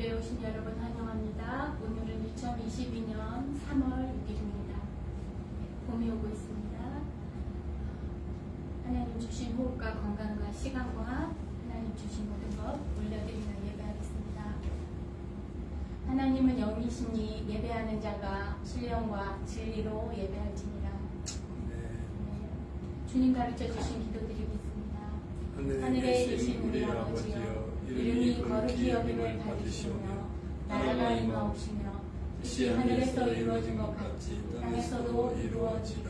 예배에 오신 여러분 환영합니다. 오늘은 2022년 3월 6일입니다. 봄이 오고 있습니다. 하나님 주신 호흡과 건강과 시간과 하나님 주신 모든 것 올려드리며 예배하겠습니다. 하나님은 영이시니 예배하는 자가 신령과 진리로 예배할지니라. 주님 가르쳐 주신 기도 드리겠습니다. 하늘에 계신 우리 아버지여, 이름이 거룩히 여김을 받으시오며 나라가 임하옵시며 뜻이 하늘에서 이루어진 것 같이 땅에서도 이루어지다.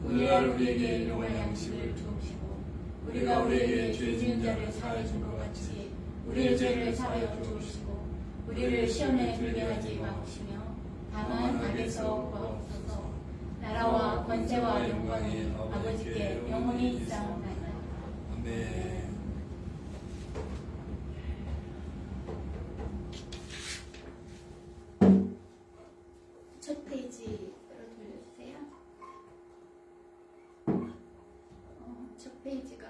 오늘 우리에게 일용할 양식을 주옵시고 우리가 우리에게 죄 지은 자를 사하여 준 것 같이 우리의 죄를 사하여 주옵시고 우리를 시험에 들게 하지 마옵시며 다만 악에서 구하옵소서. 나라와 권세와 영광이 아버지께 영원히 있사옵나이다. 아멘. 첫 페이지로 돌려주세요. 첫 페이지가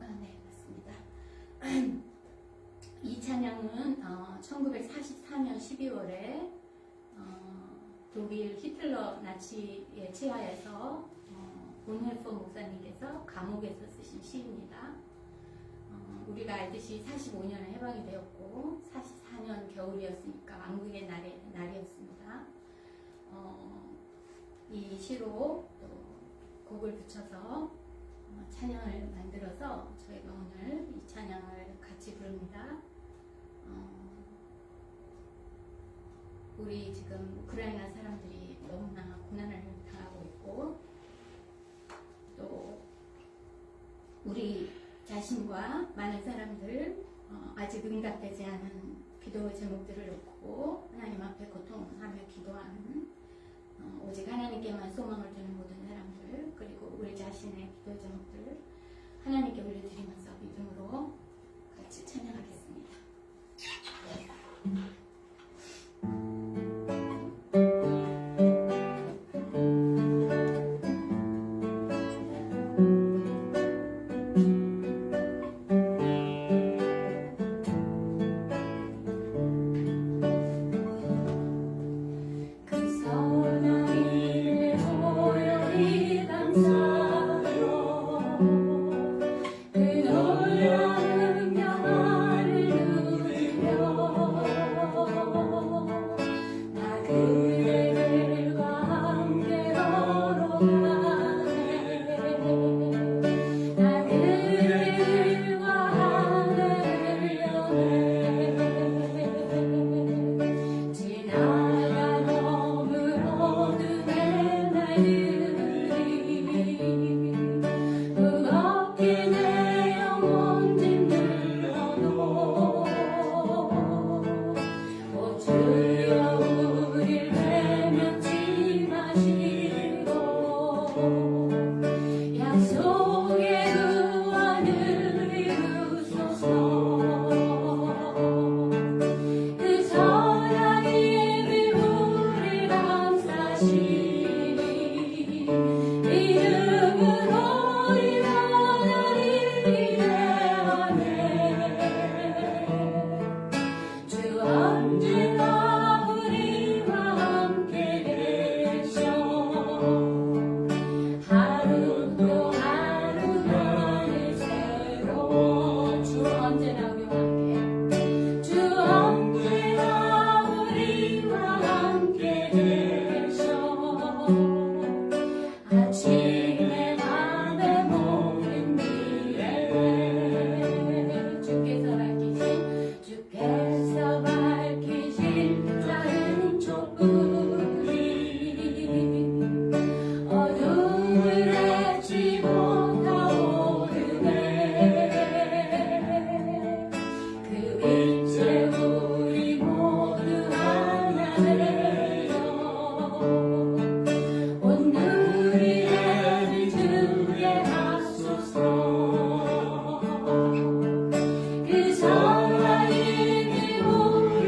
네, 맞습니다. 이 찬양은 1944년 12월에 독일 히틀러 나치에 체하여서 본헬포 목사님께서 감옥에서 쓰신 시입니다. 우리가 알듯이 45년에 해방이 되었고 44년 겨울이었으니까 왕국의 날이었습니다. 이 시로 또 곡을 붙여서 찬양을 만들어서 저희가 오늘 이 찬양을 같이 부릅니다. 우리 지금 우크라이나 사람들이 너무나 고난을 당하고 있고 또 우리 자신과 많은 사람들 아직 응답되지 않은 기도 제목들을 놓고 하나님 앞에 고통하며 기도하는 오직 하나님께만 소망을 두는 모든 사람들 그리고 우리 자신의 기도 제목들을 하나님께 올려드리면서 믿음으로 같이 찬양하겠습니다. 그 사랑이 우리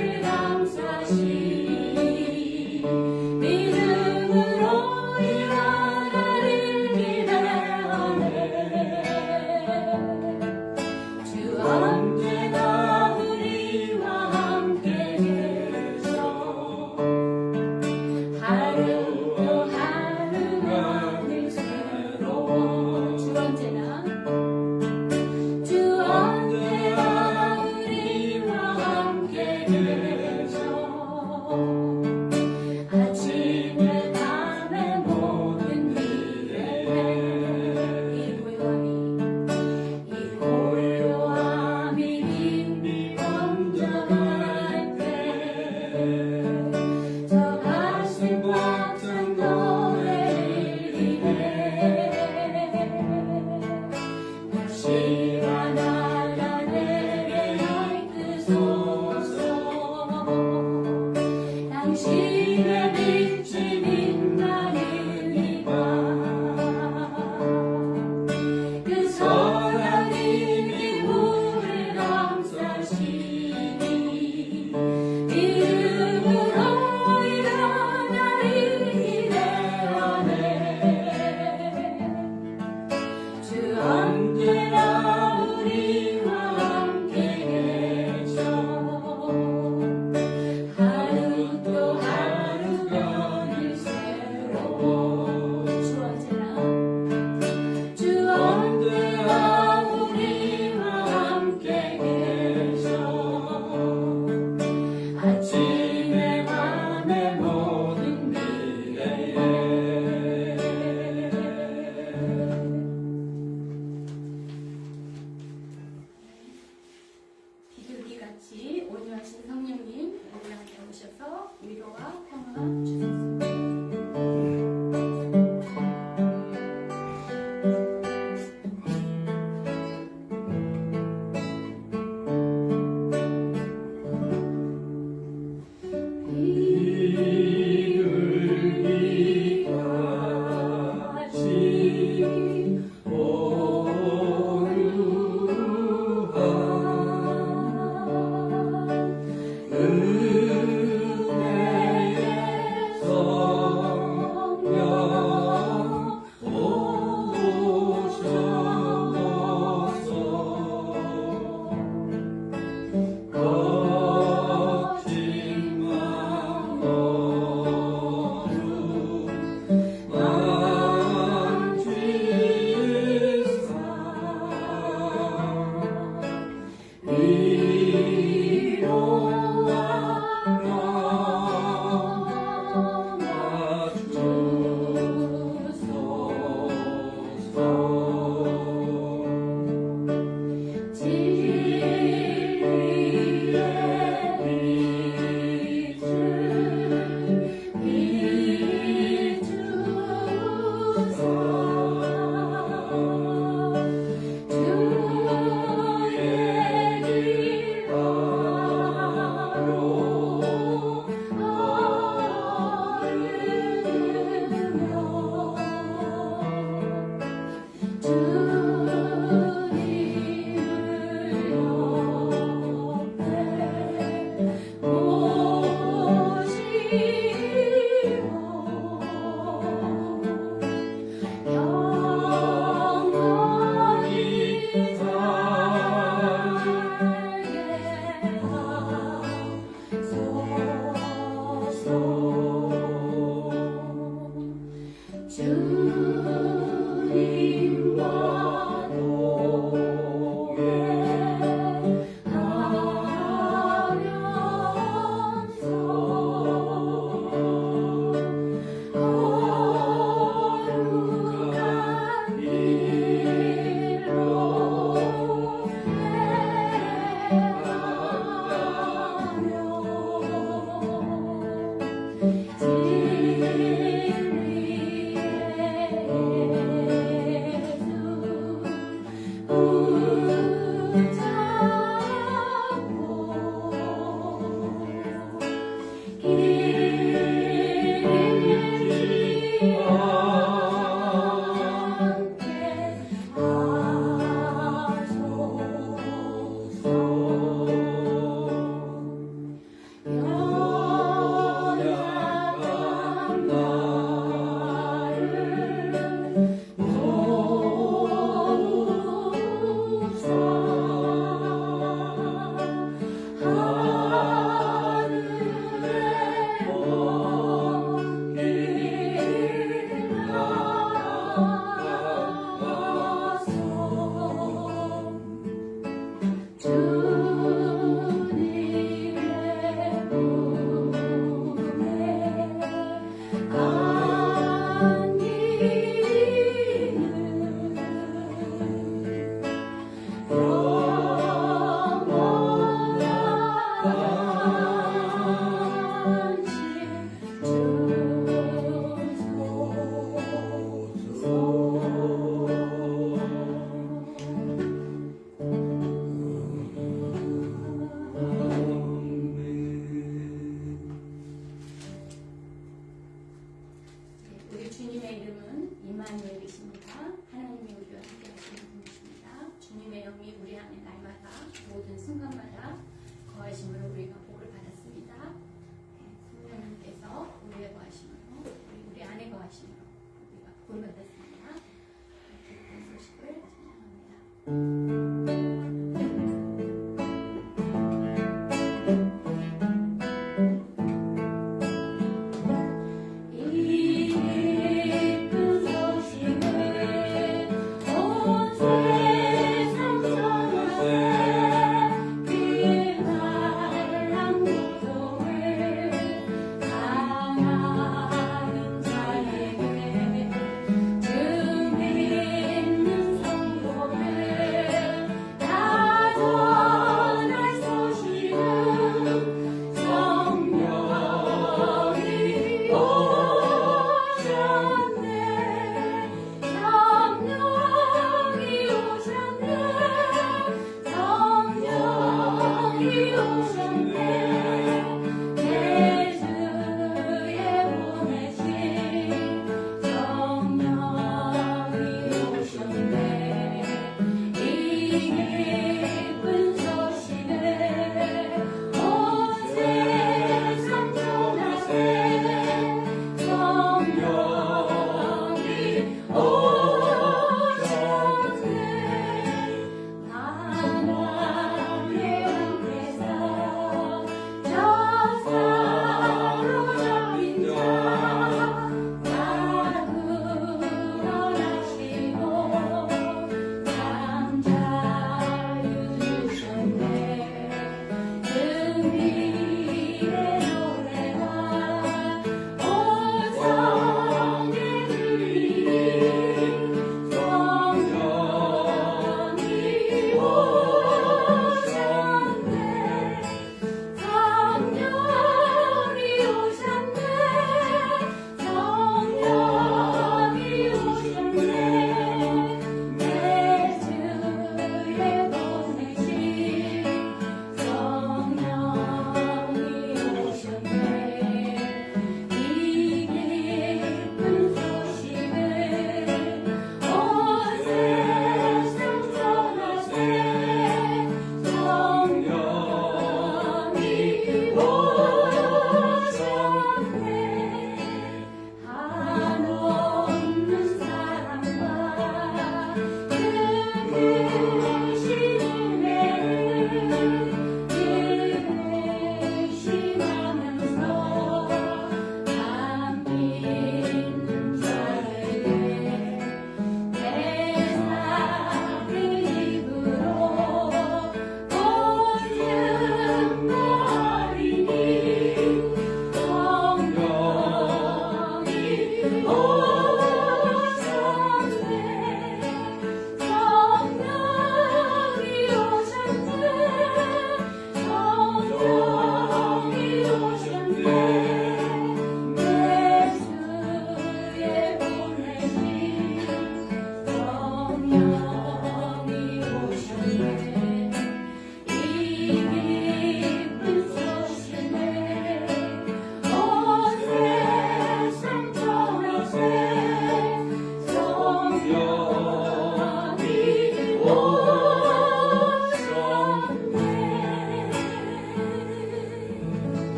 계셔 아침에 밤에 모든 일에 이 고요함이 깊이 번져갈 때저 가슴 벅찬 노래를 입에 시간 하나 내게 날 뜨소서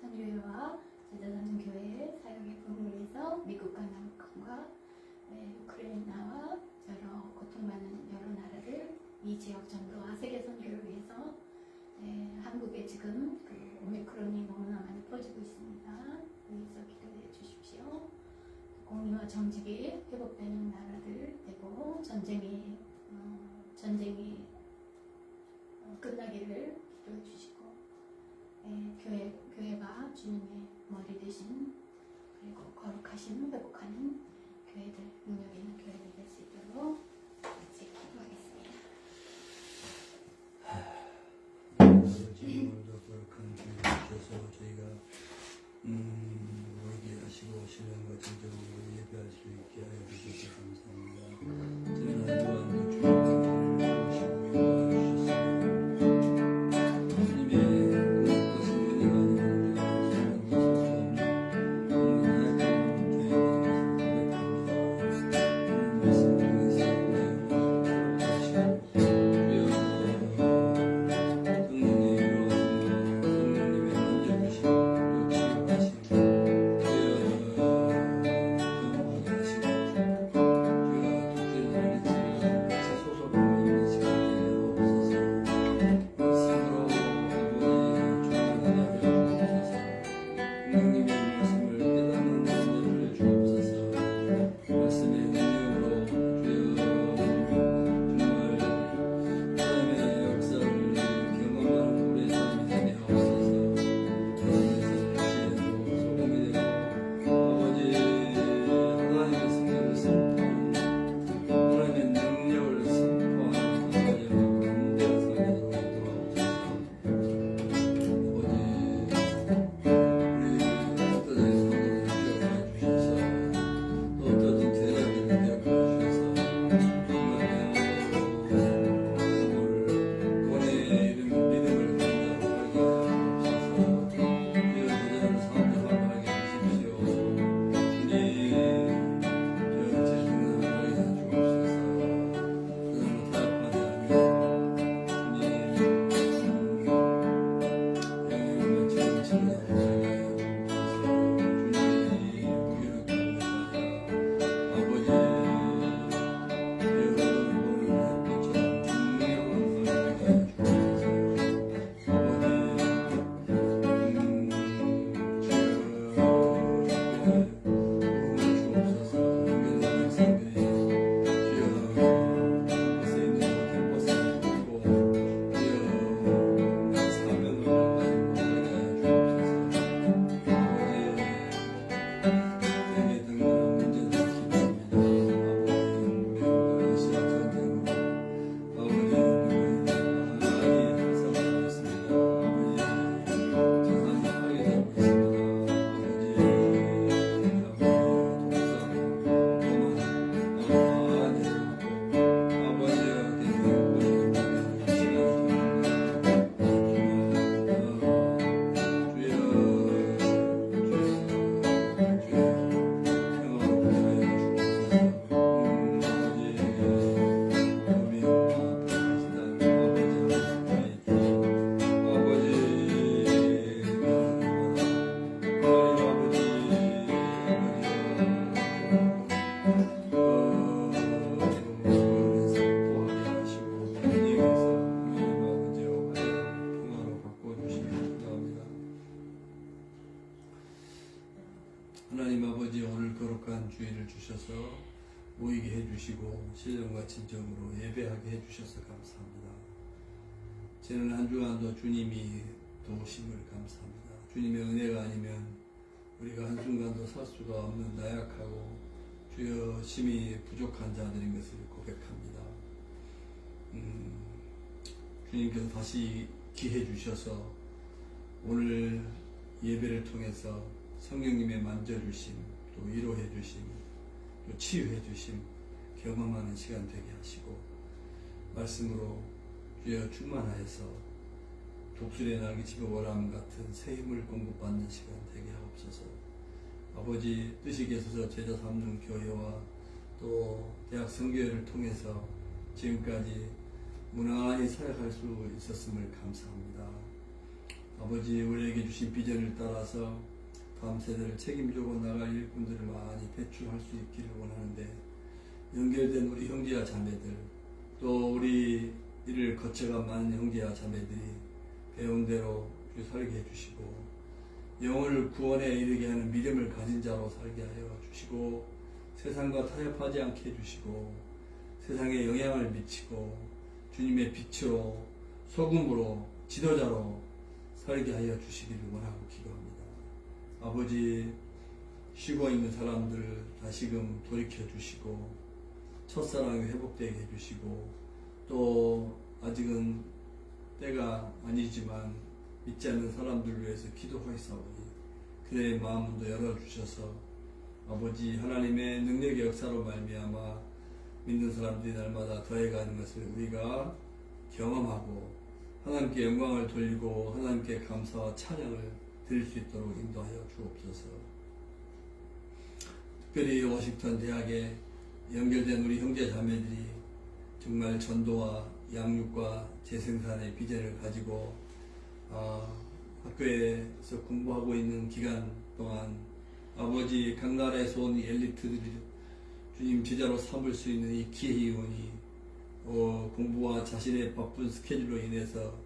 선교회와 제자사는 교회의 사역에 부흥을 위해서 미국과 남한과 우크라이나와 여러 고통받는 여러 나라를 이 지역 전도와 세계 선교를 위해서 한국에 지금 그 오미크론이 너무나 많이 퍼지고 있습니다. 위해서 기도해 주십시오. 공의와 정직이 회복되는 나라들 되고 전쟁이 끝나기를 기도해 주시고 교회가 주님의 머리 되신 그리고 거룩하신 회복하는 교회들, 능력 있는 교회들 될 수 있도록 같이 기도하겠습니다. 오늘도 거룩한 주일 주셔서 저희가 모이게 하시고 신령과 진정으로 예배할 수 있게 하여 주셔서 감사합니다. 저는 한 주간도 주님을 모시고 인도하여 주셨습니다. 주님의 은혜와 은혜가 아니면 우리가 할수 없는 너무나 나약한 죄인인 것을 고백합니다. 오늘 말씀 통해서 하시고 성령의 이루어짐과 성령님의 만져주심 또 치유하심 변화하게 하시고 주여 독실한 일치를 같이 소속하고 있는 시간에 없어서 말씀으로 아버지 충만하게 하여 주옵소서. 성령님의 말씀을 깨닫는 은혜를 주옵소서. 말씀의 능력으로 주여 정말 하나님의 역사를 경험하는 우리의 삶이 되게 하옵소서. 하나님의 빛에도 소금이 되고 아버지 하나님의 승리를 선포하는 하나님의 능력을 선포하는 아버지 담대한 삶이 되도록 도와주옵소서. 아버지 우리 흩어진 성도들을 기억하여 주셔서 또 흩어진 제자들을 기억하여 주셔서 정말 권의 이름 믿음을 가진 자로 살게 하옵소서. 주여 제자를 사업자하게 하십시오. 주님 주여 제 중을 하게 하주옵소서. 그들로 타협하지 않으며 주님 영의 지금 친구하고 살게 하옵소서. 주님 무기력하고 살아 아버지 주여 보는 햇빛처럼 중력으로 살게 하주옵소서. 하나님 아버지 오늘 거룩한 주일을 주셔서 모이게 해주시고 신령과 진정으로 예배하게 해주셔서 감사합니다. 저는 한 주간도 주님이 도우심을 감사합니다. 주님의 은혜가 아니면 우리가 한순간도 살 수가 없는 나약하고 주여 심히 부족한 자들인 것을 고백합니다. 주님께서 다시 기회 주셔서 오늘 예배를 통해서 성령님의 만져주심, 또 위로해주심, 또 치유해주심 경험하는 시간 되게 하시고 말씀으로 주여 충만하여서 독수리의 날개치며 월암 같은 새 힘을 공급받는 시간 되게 하옵소서. 아버지 뜻이 계셔서 제자 삼는 교회와 또 대학 선교회를 통해서 지금까지 무난히 사역할 수 있었음을 감사합니다. 아버지 우리에게 주신 비전을 따라서 다음 세대를 책임지고 나갈 일꾼들을 많이 배출할 수 있기를 원하는데, 연결된 우리 형제와 자매들, 또 우리 이를 거쳐간 많은 형제와 자매들이 배운 대로 살게 해주시고, 영혼을 구원에 이르게 하는 믿음을 가진 자로 살게 하여 주시고, 세상과 타협하지 않게 해주시고, 세상에 영향을 미치고 주님의 빛으로, 소금으로, 지도자로 살게 하여 주시기를 원하고 기도합니다. 아버지, 쉬고 있는 사람들 다시금 돌이켜 주시고, 첫사랑이 회복되게 해주시고, 또 아직은 때가 아니지만 믿지 않는 사람들을 위해서 기도하였사오니 그들의 마음도 열어주셔서 아버지 하나님의 능력의 역사로 말미암아 믿는 사람들이 날마다 더해가는 것을 우리가 경험하고 하나님께 영광을 돌리고 하나님께 감사와 찬양을 드릴 수 있도록 인도하여 주옵소서. 특별히 워싱턴 대학에 연결된 우리 형제 자매들이 정말 전도와 양육과 재생산의 비전을 가지고 학교에서 공부하고 있는 기간 동안 아버지 각 나라에서 온 엘리트들이 주님 제자로 삼을 수 있는 이 기회이오니 공부와 자신의 바쁜 스케줄로 인해서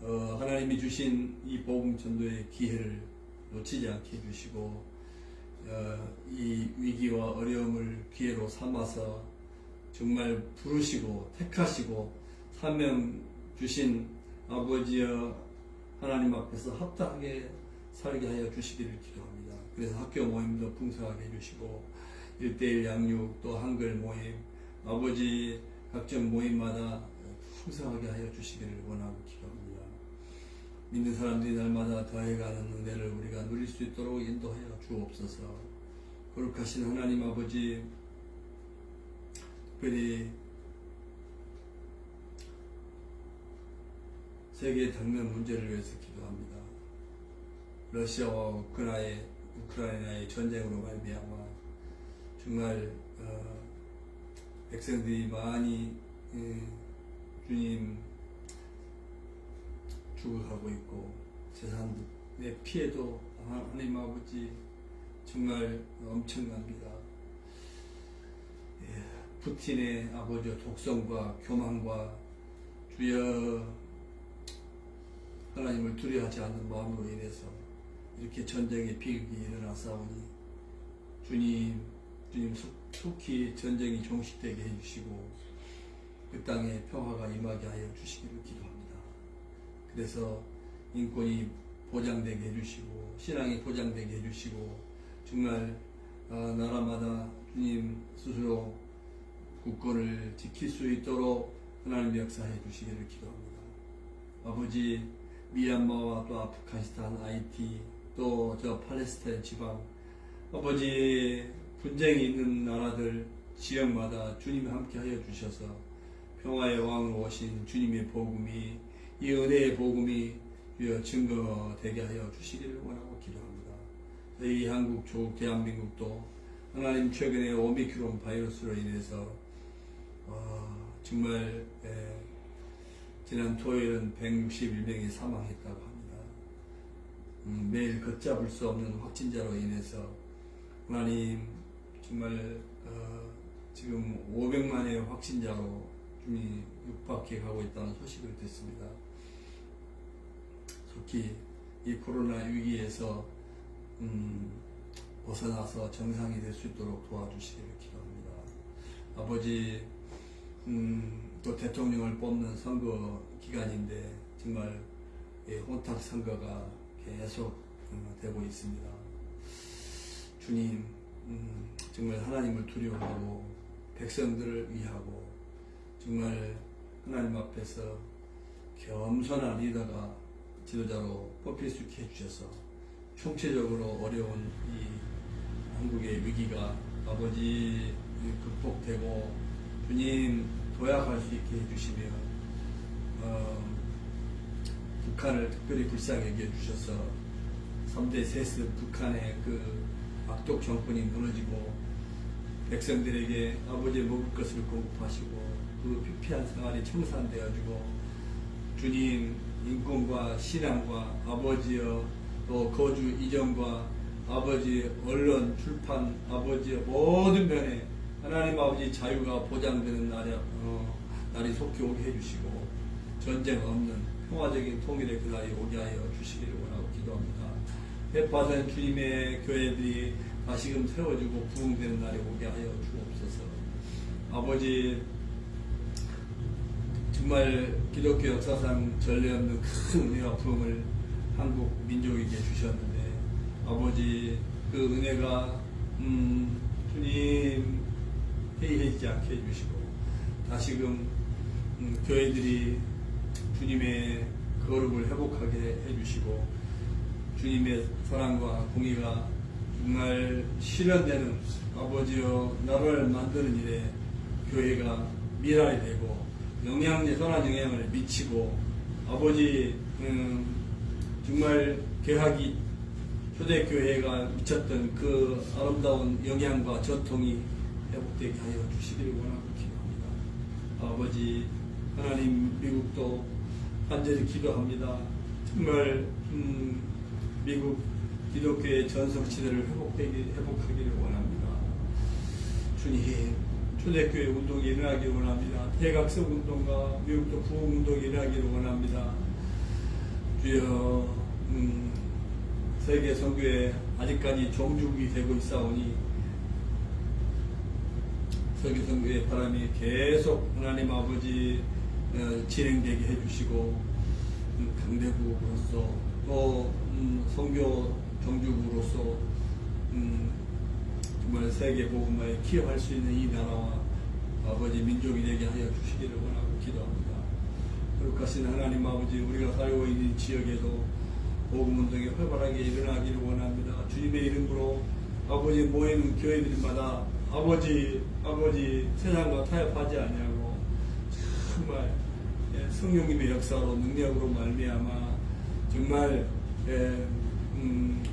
하나님이 주신 이 복음 전도의 기회를 놓치지 않게 해주시고 이 위기와 어려움을 기회로 삼아서 정말 부르시고 택하시고 사명 주신 아버지여 하나님 앞에서 합당하게 살게 하여 주시기를 기도합니다. 그래서 학교 모임도 풍성하게 해주시고 1:1 양육 또 한글 모임 아버지 각종 모임마다 풍성하게 하여 주시기를 원하고 기도합니다. 믿는 사람들이 날마다 더해가는 은혜를 우리가 누릴 수 있도록 인도하여 주옵소서. 거룩하신 하나님 아버지, 특별히 세계에 닥는 문제를 위해서 기도합니다. 러시아와 우크라이나의 전쟁으로 말미암아 정말 백성들이 많이 주님 죽어가고 있고 재산의 피해도 하나님 아버지 정말 엄청납니다. 푸틴의 아버지 독성과 교만과 주여 하나님을 두려워하지 않는 마음으로 인해서 이렇게 전쟁의 비극이 일어나사오니 주님 속히 전쟁이 종식되게 해주시고 그 땅에 평화가 임하게 하여 주시기를 기도합니다. 그래서 인권이 보장되게 해주시고 신앙이 보장되게 해주시고 정말 나라마다 주님 스스로 국권을 지킬 수 있도록 하나님 역사해 주시기를 기도합니다. 아버지 미얀마와 또 아프가니스탄, 하이티 또 저 팔레스타인 지방 아버지 분쟁이 있는 나라들 지역마다 주님이 함께 하여 주셔서 평화의 왕으로 오신 주님의 복음이 이 은혜의 복음이 증거되게 하여 주시기를 원하고 기도합니다. 저희 한국 조국 대한민국도 하나님 최근에 오미크론 바이러스로 인해서 정말 지난 토요일은 161명이 사망했다고 합니다. 매일 걷잡을 수 없는 확진자로 인해서 하나님 정말 지금 500만의 확진자로 좀 육박해 가고 있다는 소식을 듣습니다. 속히 이 코로나 위기에서 벗어나서 정상이 될 수 있도록 도와주시기를 기도합니다. 아버지 또 대통령을 뽑는 선거 기간인데 정말 혼탁 선거가 계속 되고 있습니다. 주님 정말 하나님을 두려워하고 백성들을 위하고 정말 하나님 앞에서 겸손한 리더가 지도자로 뽑힐 수 있게 해주셔서 총체적으로 어려운 이 한국의 위기가 아버지 극복되고 주님 도약할 수 있게 해주시며 북한을 특별히 불쌍히 여겨주셔서 3대 세습 북한의 그 악독 정권이 무너지고 백성들에게 아버지의 먹을 것을 공급하시고 그 피폐한 생활이 청산되어지고 주님 인권과 신앙과 아버지여 또 거주 이전과 아버지 언론 출판 아버지의 모든 면에 하나님 아버지 자유가 보장되는 날이 속히 오게 해주시고 전쟁 없는 평화적인 통일의 그 날이 오게 하여 주시기를 원하고 기도합니다. 회파된 주님의 교회들이 다시금 세워지고 부흥되는 날이 오게 하여 주옵소서. 아버지 정말 기독교 역사상 전례 없는 큰 은혜와 부흥을 한국 민족에게 주셨는데 아버지 그 은혜가 주님 회의하지 않게 해주시고 다시금 교회들이 주님의 거룩을 회복하게 해주시고 주님의 사랑과 공의가 정말 실현되는 아버지여 나라를 만드는 일에 교회가 미랄이 되고 선한 영향을 미치고 아버지 정말 개학이 초대교회가 미쳤던 그 아름다운 영향과 전통이 회복되게 하여 주시기를 원하고 기도합니다. 아버지 하나님 미국도 간절히 기도합니다. 정말 미국 기독교의 전성시대를 회복하기를 원합니다. 주님 초대교회 운동이 일어나기를 원합니다. 대각성 운동과 미국도 부흥 운동이 일어나기를 원합니다. 주여 세계 선교에 아직까지 종주국이 되고 있사오니 세계 선교의 바람이 계속 하나님 아버지 진행되게 해주시고 강대국으로서 또 선교 종주국으로서 정말 세계 복음화에 기여할 수 있는 이 나라와 아버지 민족이 되게 하여 주시기를 원하고 기도합니다. 거룩하신 하나님 아버지 우리가 살고 있는 지역에도 복음운동이 활발하게 일어나기를 원합니다. 주님의 이름으로 아버지 모이는 교회들마다 아버지 세상과 타협하지 아니하고 정말 성령님의 역사로 능력으로 말미암아 정말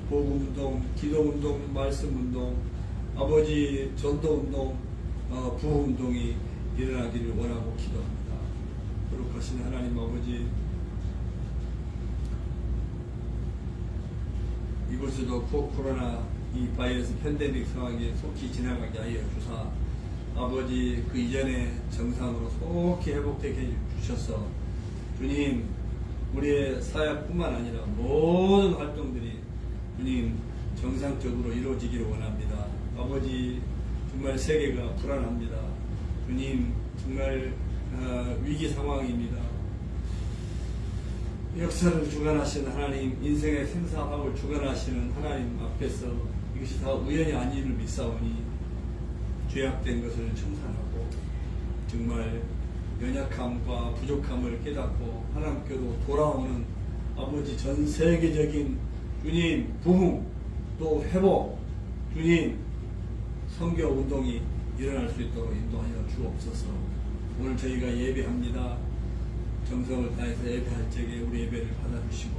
복음운동, 기도운동, 말씀운동, 아버지 전도운동, 부흥운동이 일어나기를 원하고 기도합니다. 거룩하신 하나님 아버지 이곳에도 코로나 이 바이러스 팬데믹 상황이 속히 지나가게 하여 주사 아버지 그 이전의 정상으로 속히 회복되게 해주셔서 주님 우리의 사역뿐만 아니라 모든 활동들이 주님 정상적으로 이루어지기를 원합니다. 아버지 정말 세계가 불안합니다. 주님 정말 위기 상황입니다. 역사를 주관하시는 하나님, 인생의 생사학을 주관하시는 하나님 앞에서 이것이 다 우연이 아니를 믿사오니 죄악된 것을 청산하고 정말 연약함과 부족함을 깨닫고 하나님께로 돌아오는 아버지 전 세계적인 주님 부흥 또 회복 주님 선교 운동이 일어날 수 있도록 인도하여 주옵소서. 오늘 저희가 예배합니다. 정성을 다해서 예배할 적에 우리 예배를 받아주시고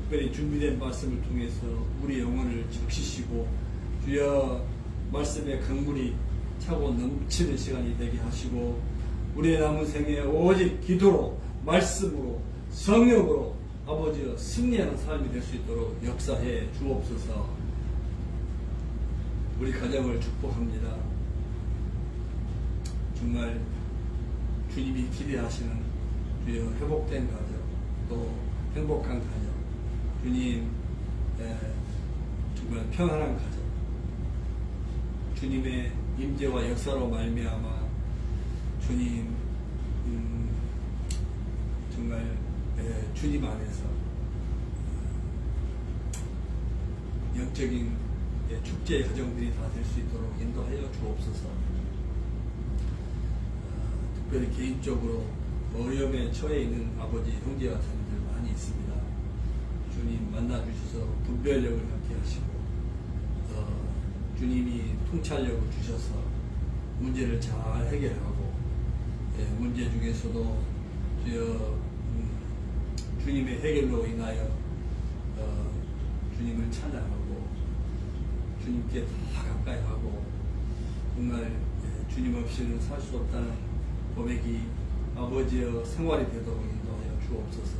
특별히 준비된 말씀을 통해서 우리 영혼을 적시시고 주여 말씀의 강물이 차고 넘치는 시간이 되게 하시고 우리의 남은 생에 오직 기도로 말씀으로 성령으로 아버지여 승리하는 삶이 될 수 있도록 역사해 주옵소서. 우리 가정을 축복합니다. 정말 주님이 기대하시는 주여 회복된 가정 또 행복한 가정 주님 정말 평안한 가정 주님의 임재와 역사로 말미암아 주님 정말 주님 안에서 영적인 축제의 가정들이 다 될 수 있도록 인도하여 주옵소서. 특별히 개인적으로 어려움에 처해 있는 아버지 형제와 자매들 많이 있습니다. 주님 만나주셔서 분별력을 갖게 하시고 주님이 통찰력을 주셔서 문제를 잘 해결하고 문제 중에서도 주님의 해결로 인하여 주님을 찬양하고 주님께 다 가까이 하고 정말 주님 없이는 살 수 없다는 고백이 아버지의 생활이 되도록 인도하여 주옵소서.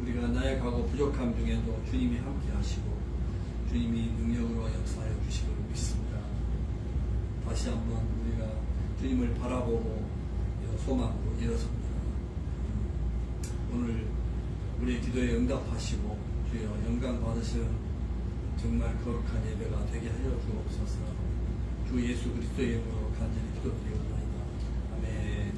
우리가 나약하고 부족함 중에도 주님이 함께 하시고 주님이 능력으로 역사하여 주시기를 믿습니다. 다시 한번 우리가 주님을 바라보고 소망으로 일어섭니다. 오늘 우리의 기도에 응답하시고 주여 영광 받으시는 정말 거룩한 예배가 되게 하여 주옵소서. 주 예수 그리스도의 이름으로 간절히 기도드리옵나이다. 아멘.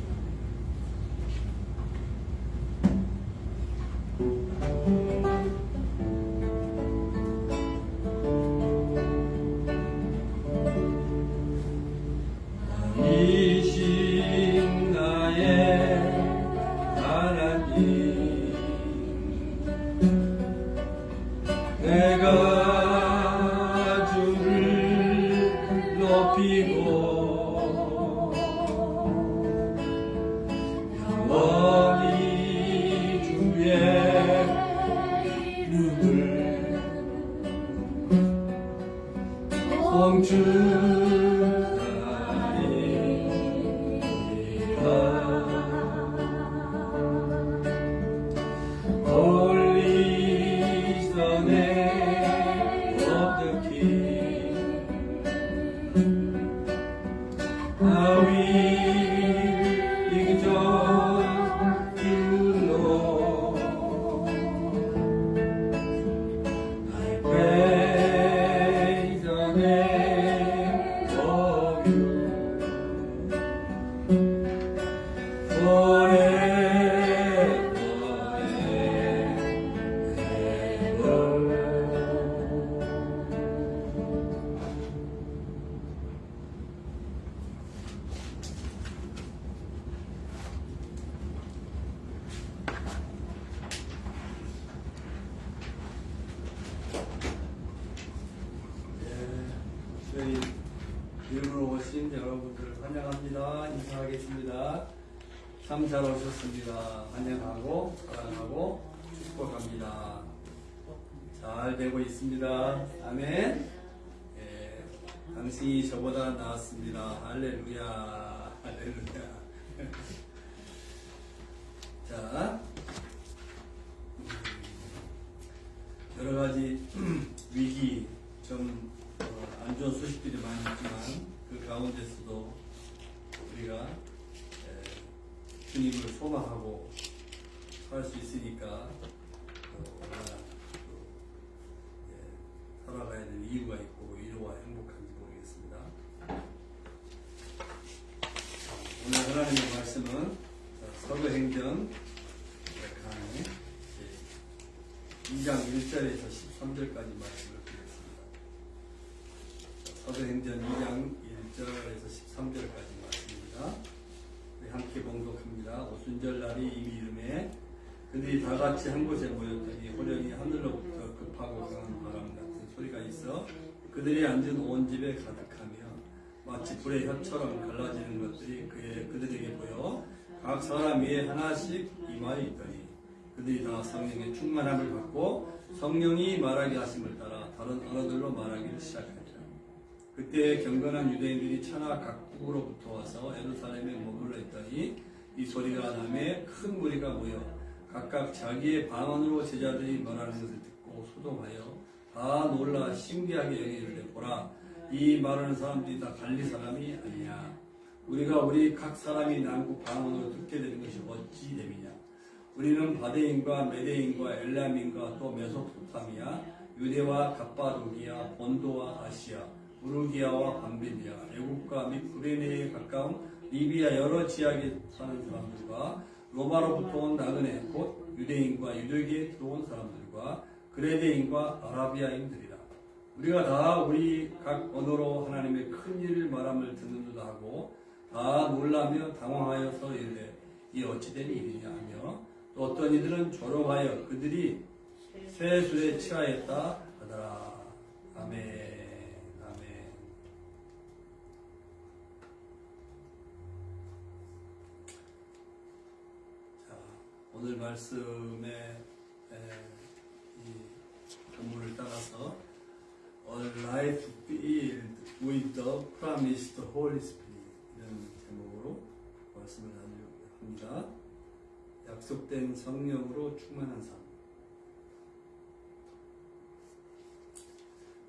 이신 나의 하나님, 내가 주를 높이고 영원히 주의 이름을 송축하리라. Holy is the name of the King. I will exalt you, Lord. I praise the name of you forever. 저희 이름으로 오신 여러분들 환영합니다. 인사하겠습니다. 참 잘 오셨습니다. 환영하고 사랑하고 축복합니다. 잘 되고 있습니다. 아멘. 예, 당신이 저보다 나았습니다. 할렐루야. 할렐루야. 자, 여러 가지 위기 좀 안 좋은 소식들이 많이 있지만 그 가운데서도 우리가 주님을 소망하고 살 수 있으니까 얼마나 살아가야 될 이유가 있고 위로와 행복한지 모르겠습니다. 오늘 하나님의 말씀은 사도행전 2장 1절에서 13절까지 말씀을 사도행전 2장 1절에서 13절까지 말씀입니다. 우리 함께 봉독합니다. 오순절 날이 이미 이름에 그들이 다 같이 한 곳에 모였더니 호련히 하늘로부터 급하고 강한 바람 같은 소리가 있어 그들이 앉은 온 집에 가득하며 마치 불의 혀처럼 갈라지는 것들이 그들에게 보여 각 사람 위에 하나씩 임하여 있더니 그들이 다 성령의 충만함을 받고 성령이 말하게 하심을 따라 다른 언어들로 말하기를 시작하니라. 그때 경건한 유대인들이 천하 각국으로부터 와서 예루살렘에 머물러 있더니 이 소리가 나매 큰 무리가 모여 각각 자기의 방언으로 제자들이 말하는 것을 듣고 소동하여 다 놀라 신기하게 여기는데 보라 이 말하는 사람들이 다 갈리 사람이 아니냐. 우리가 우리 각 사람이 난국 방언으로 듣게 되는 것이 어찌 됨이냐. 우리는 바데인과 메데인과 엘람인과 또 메소포타미아 유대와 갑바도기아 본도와 아시아 부르기아와 밤빌리아, 애국과 및 구레네에 가까운 리비아 여러 지역에 사는 사람들과 로마로부터 온 나그네 곧 유대인과 유대계에 들어온 사람들과 그레데인과 아라비아인들이라. 우리가 다 우리 각 언어로 하나님의 큰 일을 말함을 듣는 듯 하고 다 놀라며 당황하여서 이르되 이 어찌된 일이냐 하며 또 어떤 이들은 조롱하여 그들이 세술에 취하였다 하더라. 아멘. 오늘 말씀의 이 본문을 따라서 A life filled with the promised Holy Spirit 이런 제목으로 말씀을 나누려고 합니다. 약속된 성령으로 충만한 삶.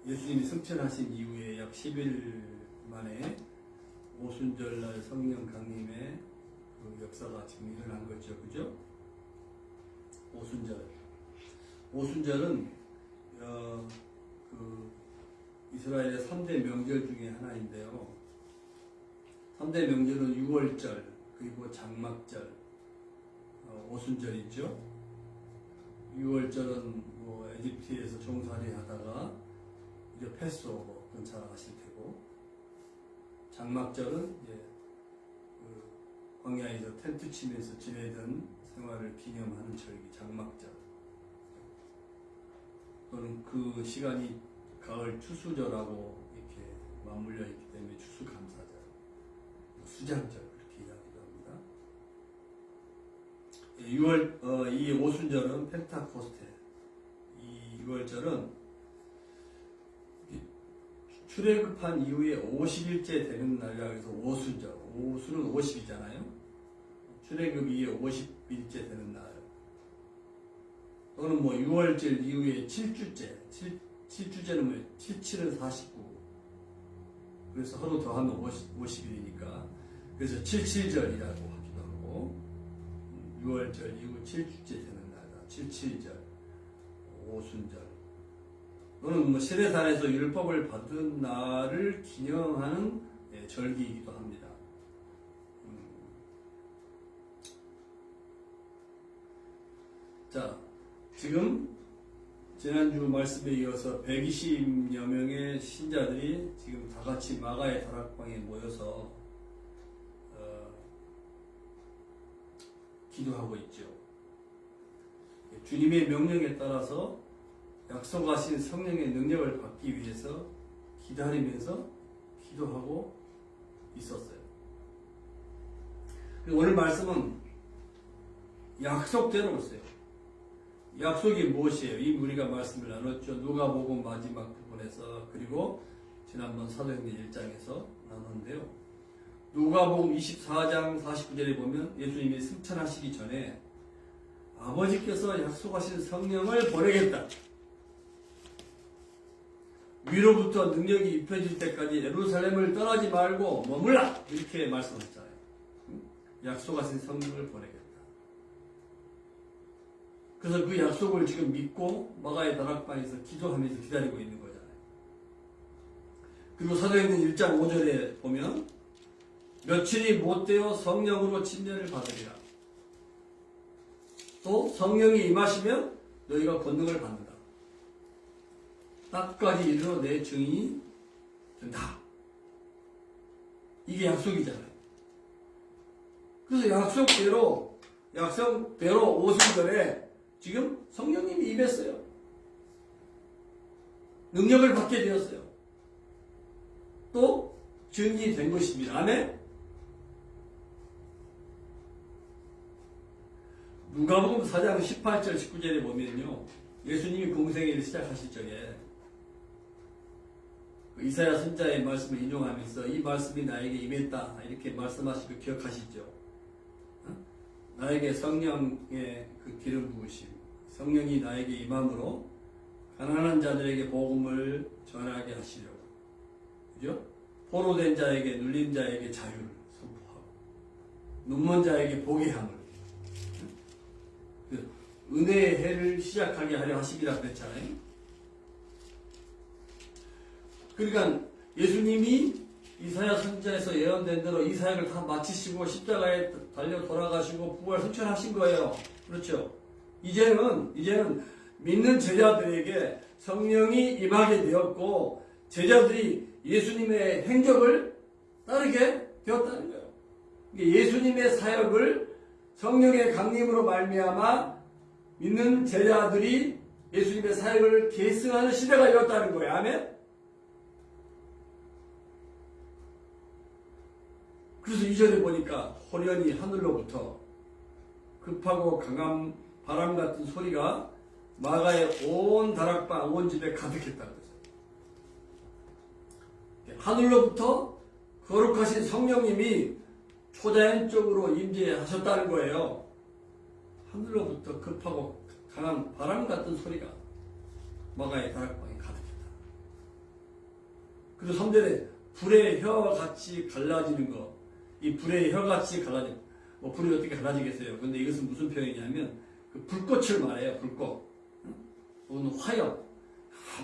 예수님이 승천하신 이후에 약 10일 만에 오순절날 성령 강림의 그 역사가 지금 일어난 거죠. 그죠? 오순절. 오순절은 그 이스라엘의 3대 명절 중에 하나인데요. 3대 명절은 6월절, 그리고 장막절, 오순절이죠. 6월절은 뭐 에집트에서 종살이 하다가 이제 패스오버 근처로 가실 테고, 장막절은 이제 그 광야에서 텐트 치면서 지내던 생활을 기념하는 절기, 장막절. 또는 그 시간이 가을 추수절하고 이렇게 맞물려 있기 때문에 추수감사절, 수장절 그렇게 이야기도 합니다. 이 오순절은 펜타코스테, 이 6월절은 출애굽한 이후에 50일째 되는 날이라고 해서 오순절, 오순은 50이잖아요. 출애굽 이후에 50일째 되는 날. 또는 뭐 6월절 이후에 7주째, 7주째는 뭐예요? 77은 49. 그래서 하루 더 하면 50일이니까. 그래서 77절이라고 하기도 하고, 6월절 이후 7주째 되는 날이다. 77절, 오순절. 또는 뭐 시내산에서 율법을 받은 날을 기념하는 절기이기도 합니다. 자, 지금 지난주 말씀에 이어서 120여 명의 신자들이 지금 다 같이 마가의 다락방에 모여서 기도하고 있죠. 주님의 명령에 따라서 약속하신 성령의 능력을 받기 위해서 기다리면서 기도하고 있었어요. 오늘 말씀은 약속대로 있어요. 약속이 무엇이에요? 이 우리가 말씀을 나눴죠. 누가복음 마지막 부분에서, 그리고 지난번 사도행전 1장에서 나눴는데요. 누가복음 24장 49절에 보면 예수님이 승천하시기 전에 아버지께서 약속하신 성령을 보내겠다. 위로부터 능력이 입혀질 때까지 예루살렘을 떠나지 말고 머물라. 이렇게 말씀하셨잖아요. 약속하신 성령을 보내겠다. 그래서 그 약속을 지금 믿고 마가의 다락방에서 기도하면서 기다리고 있는 거잖아요. 그리고 사도행전 1장 5절에 보면 며칠이 못되어 성령으로 침례를 받으리라. 또 성령이 임하시면 너희가 권능을 받는다. 땅까지 이르러 내 증인이 된다. 이게 약속이잖아요. 그래서 약속대로 오순절에 지금 성령님이 임했어요. 능력을 받게 되었어요. 또 증인이 된 것입니다. 아멘. 누가복음 4장 18절 19절에 보면요, 예수님이 공생애를 시작하실 적에 이사야 선자의 말씀을 인용하면서 이 말씀이 나에게 임했다 이렇게 말씀하시고 기억하시죠. 나에게 성령의 그 기름 부으심, 성령이 나에게 임함으로 가난한 자들에게 복음을 전하게 하시려고, 그죠? 포로된 자에게, 눌린 자에게 자유를 선포하고, 눈먼 자에게 복의 향을, 은혜의 해를 시작하게 하려 하시기라 그랬잖아요. 그러니까 예수님이 이사야 선지자에서 예언된 대로 이 사역을 다 마치시고 십자가에 달려 돌아가시고 부활 승천하신 거예요. 그렇죠? 이제는 믿는 제자들에게 성령이 임하게 되었고 제자들이 예수님의 행적을 따르게 되었다는 거예요. 예수님의 사역을 성령의 강림으로 말미암아 믿는 제자들이 예수님의 사역을 계승하는 시대가 되었다는 거예요. 아멘? 그래서 이전에 보니까 호련히 하늘로부터 급하고 강한 바람 같은 소리가 마가의 온 다락방, 온 집에 가득했다고 했어요. 하늘로부터 거룩하신 성령님이 초자연적으로 임재하셨다는 거예요. 하늘로부터 급하고 강한 바람 같은 소리가 마가의 다락방에 가득했다. 그리고 3절에 불의 혀와 같이 갈라지는 것. 이 불의 혀같이 갈라지는 것. 뭐 불이 어떻게 갈라지겠어요? 근데 이것은 무슨 표현이냐면 그 불꽃을 말해요. 불꽃. 또는 화염.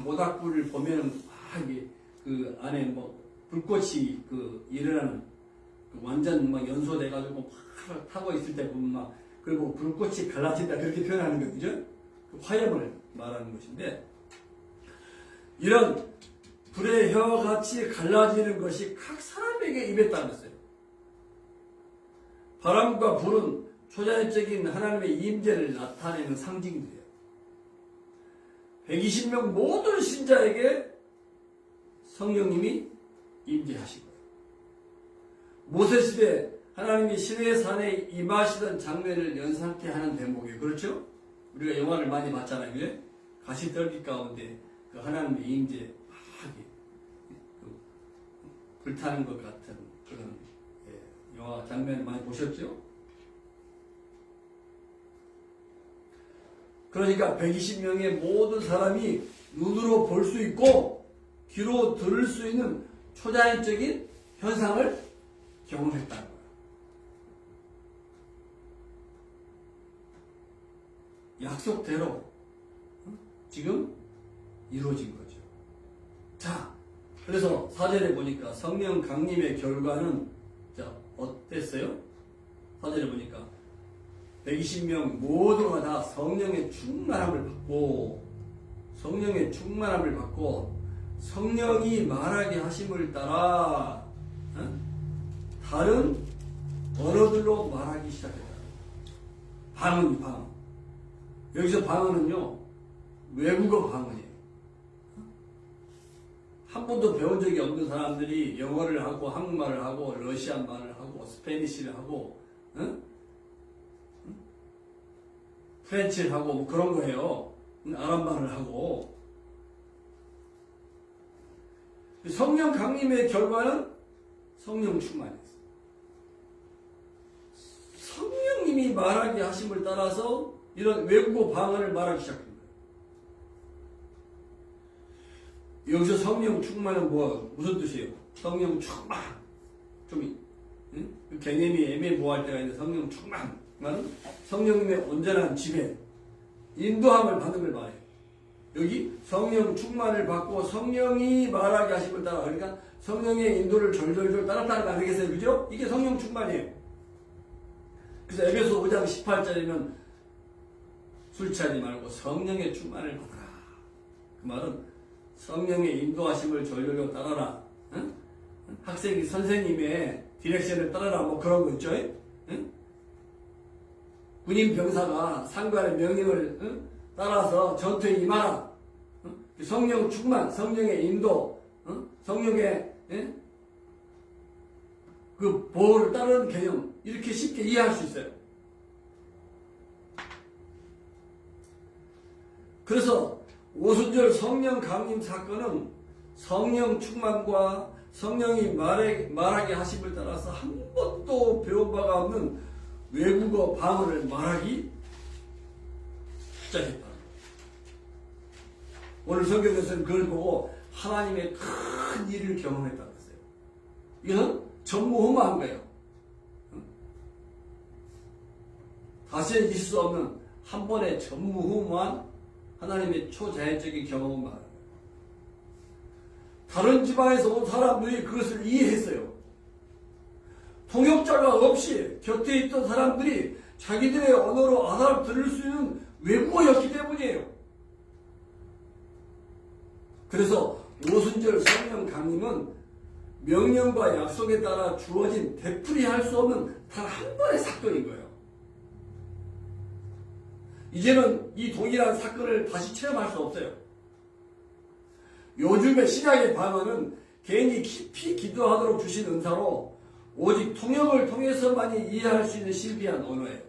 모닥불을 보면은 이게 그 안에 뭐 불꽃이 그 일어나는 그 완전 막 연소돼가지고 막 타고 있을 때 보면 막 그리고 불꽃이 갈라진다 그렇게 표현하는 거죠. 그 화염을 말하는 것인데 이런 불의 혀같이 갈라지는 것이 각 사람에게 임했다는 것이에요. 바람과 불은 초자연적인 하나님의 임재를 나타내는 상징이에요. 120명 모든 신자에게 성령님이 임재하신 거예요. 모세시대 하나님이 시내산에 임하시던 장면을 연상케 하는 대목이에요. 그렇죠? 우리가 영화를 많이 봤잖아요. 그래? 가시떨기 가운데 그 하나님의 임재 불타는 것 같은 그런 영화 장면을 많이 보셨죠? 그러니까 120명의 모든 사람이 눈으로 볼 수 있고 귀로 들을 수 있는 초자연적인 현상을 경험했다는 거예요. 약속대로 지금 이루어진 거죠. 자, 그래서 4절에 보니까 성령 강림의 결과는 자 어땠어요? 4절에 보니까 120명 모두가 다 성령의 충만함을 받고 성령이 말하게 하심을 따라 다른 언어들로 말하기 시작했다. 방언이 방언. 여기서 방언은요 외국어 방언이에요. 한 번도 배운 적이 없는 사람들이 영어를 하고 한국말을 하고 러시안 말을 하고 스페니쉬를 하고 프렌치를 하고 뭐 그런 거예요. 아랍말을 하고. 성령 강림의 결과는 성령 충만이었어요. 성령님이 말하게 하심을 따라서 이런 외국어 방언을 말하기 시작합니다. 여기서 성령 충만은 무슨 뜻이에요? 성령 충만. 좀 개념이 애매모호할 때가 있는데 성령 충만은 성령님의 온전한 지배, 인도함을 받는 걸 말해요. 여기 성령 충만을 받고 성령이 말하게 하심을 따라 그러니까 성령의 인도를 졸졸졸 따랐다는 거 아니겠어요? 그죠? 이게 성령 충만이에요. 그래서 에베소 5장 18절에는 술 취하지 말고 성령의 충만을 받아라. 그 말은 성령의 인도하심을 졸졸졸 따라라. 응? 학생이 선생님의 디렉션을 따라라. 뭐 그런 거 있죠? 응? 군인 병사가 상관의 명령을 따라서 전투에 임하라. 성령 충만, 성령의 인도, 성령의 그 보호를 따르는 개념 이렇게 쉽게 이해할 수 있어요. 그래서 오순절 성령 강림 사건은 성령 충만과 성령이 말하게 하심을 따라서 한 번도 배운 바가 없는 외국어 방언을 말하기 시작했다. 오늘 성경에서는 그걸 보고 하나님의 큰 일을 경험했다고 했어요. 이것은 전무후무한 거예요. 다시는 있을 수 없는 한 번의 전무후무한 하나님의 초자연적인 경험을 말합니다. 다른 지방에서 온 사람들이 그것을 이해했어요. 통역자가 없이 곁에 있던 사람들이 자기들의 언어로 알아들을 수 있는 외국어였기 때문이에요. 그래서 오순절 성령 강림은 명령과 약속에 따라 주어진 되풀이할 수 없는 단 한 번의 사건인 거예요. 이제는 이 동일한 사건을 다시 체험할 수 없어요. 요즘의 신약의 방언은 개인이 깊이 기도하도록 주신 은사로 오직 통역을 통해서만이 이해할 수 있는 신비한 언어예요.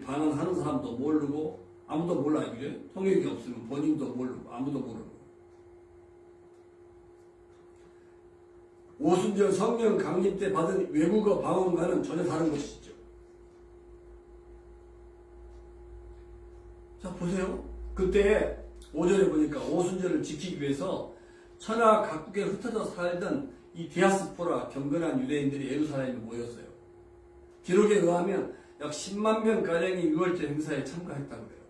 방언하는 사람도 모르고 아무도 몰라요. 그죠? 통역이 없으면 본인도 모르고 아무도 모르고. 오순절 성령 강림 때 받은 외국어 방언과는 전혀 다른 것이죠. 자, 보세요. 그때 오전에 보니까 오순절을 지키기 위해서 천하 각국에 흩어져 살던 이 디아스포라 경건한 유대인들이 예루살렘에 모였어요. 기록에 의하면 약 10만 명가량이 유월절 행사에 참가했다고 해요.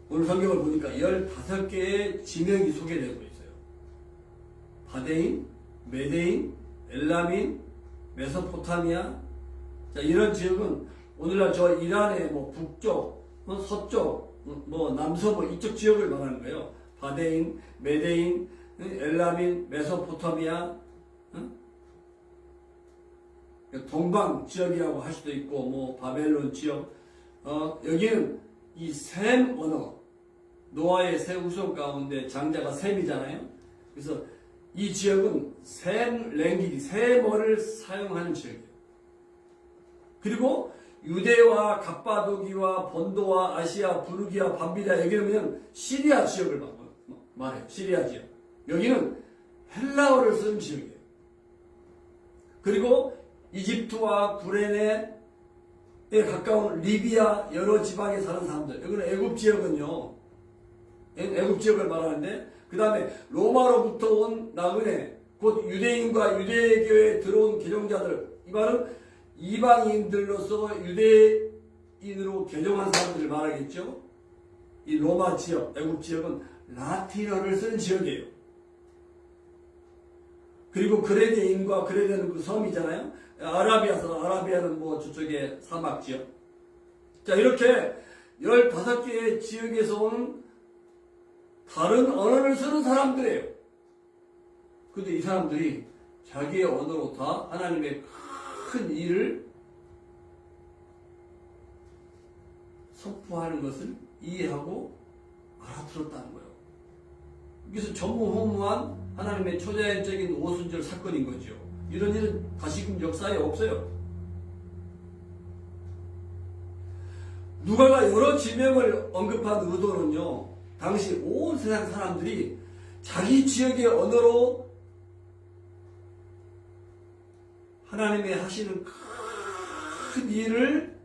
오늘 성경을 보니까 15개의 지명이 소개되고 있어요. 바데인, 메데인, 엘라민, 메소포타미아. 자, 이런 지역은 오늘날 저 이란의 뭐 북쪽, 서쪽, 뭐 남서부 이쪽 지역을 말하는 거예요. 바데인, 메데인, 엘라민, 메소포타미아, 동방 지역이라고 할 수도 있고, 뭐 바벨론 지역. 여기는 이 셈 언어, 노아의 세 후손 가운데 장자가 셈이잖아요. 그래서 이 지역은 셈 랭귀지, 셈어를 사용하는 지역이에요. 그리고 유대와 갑바도기와 본도와 아시아, 부르기아, 밤비다, 여기는 그냥 시리아 지역을 말해요. 시리아 지역. 여기는 헬라어를 쓰는 지역이에요. 그리고 이집트와 구레네에 가까운 리비아 여러 지방에 사는 사람들. 여기는 애굽 지역은요. 애굽 지역을 말하는데, 그 다음에 로마로부터 온 나그네, 곧 유대인과 유대교에 들어온 개종자들, 이 말은 이방인들로서 유대인으로 개종한 사람들을 말하겠죠. 이 로마 지역, 애굽 지역은 라틴어를 쓰는 지역이에요. 그리고 그레데인과 그레데는 그 섬이잖아요. 아라비아는 뭐 저쪽에 사막 지역. 자, 이렇게 15개의 지역에서 온 다른 언어를 쓰는 사람들이에요. 근데 이 사람들이 자기의 언어로 다 하나님의 큰 일을 선포하는 것을 이해하고 알아들었다는 거예요. 그래서 전무후무한 하나님의 초자연적인 오순절 사건인 거죠. 이런 일은 다시금 역사에 없어요. 누가가 여러 지명을 언급한 의도는요, 당시 온 세상 사람들이 자기 지역의 언어로 하나님의 하시는 큰 일을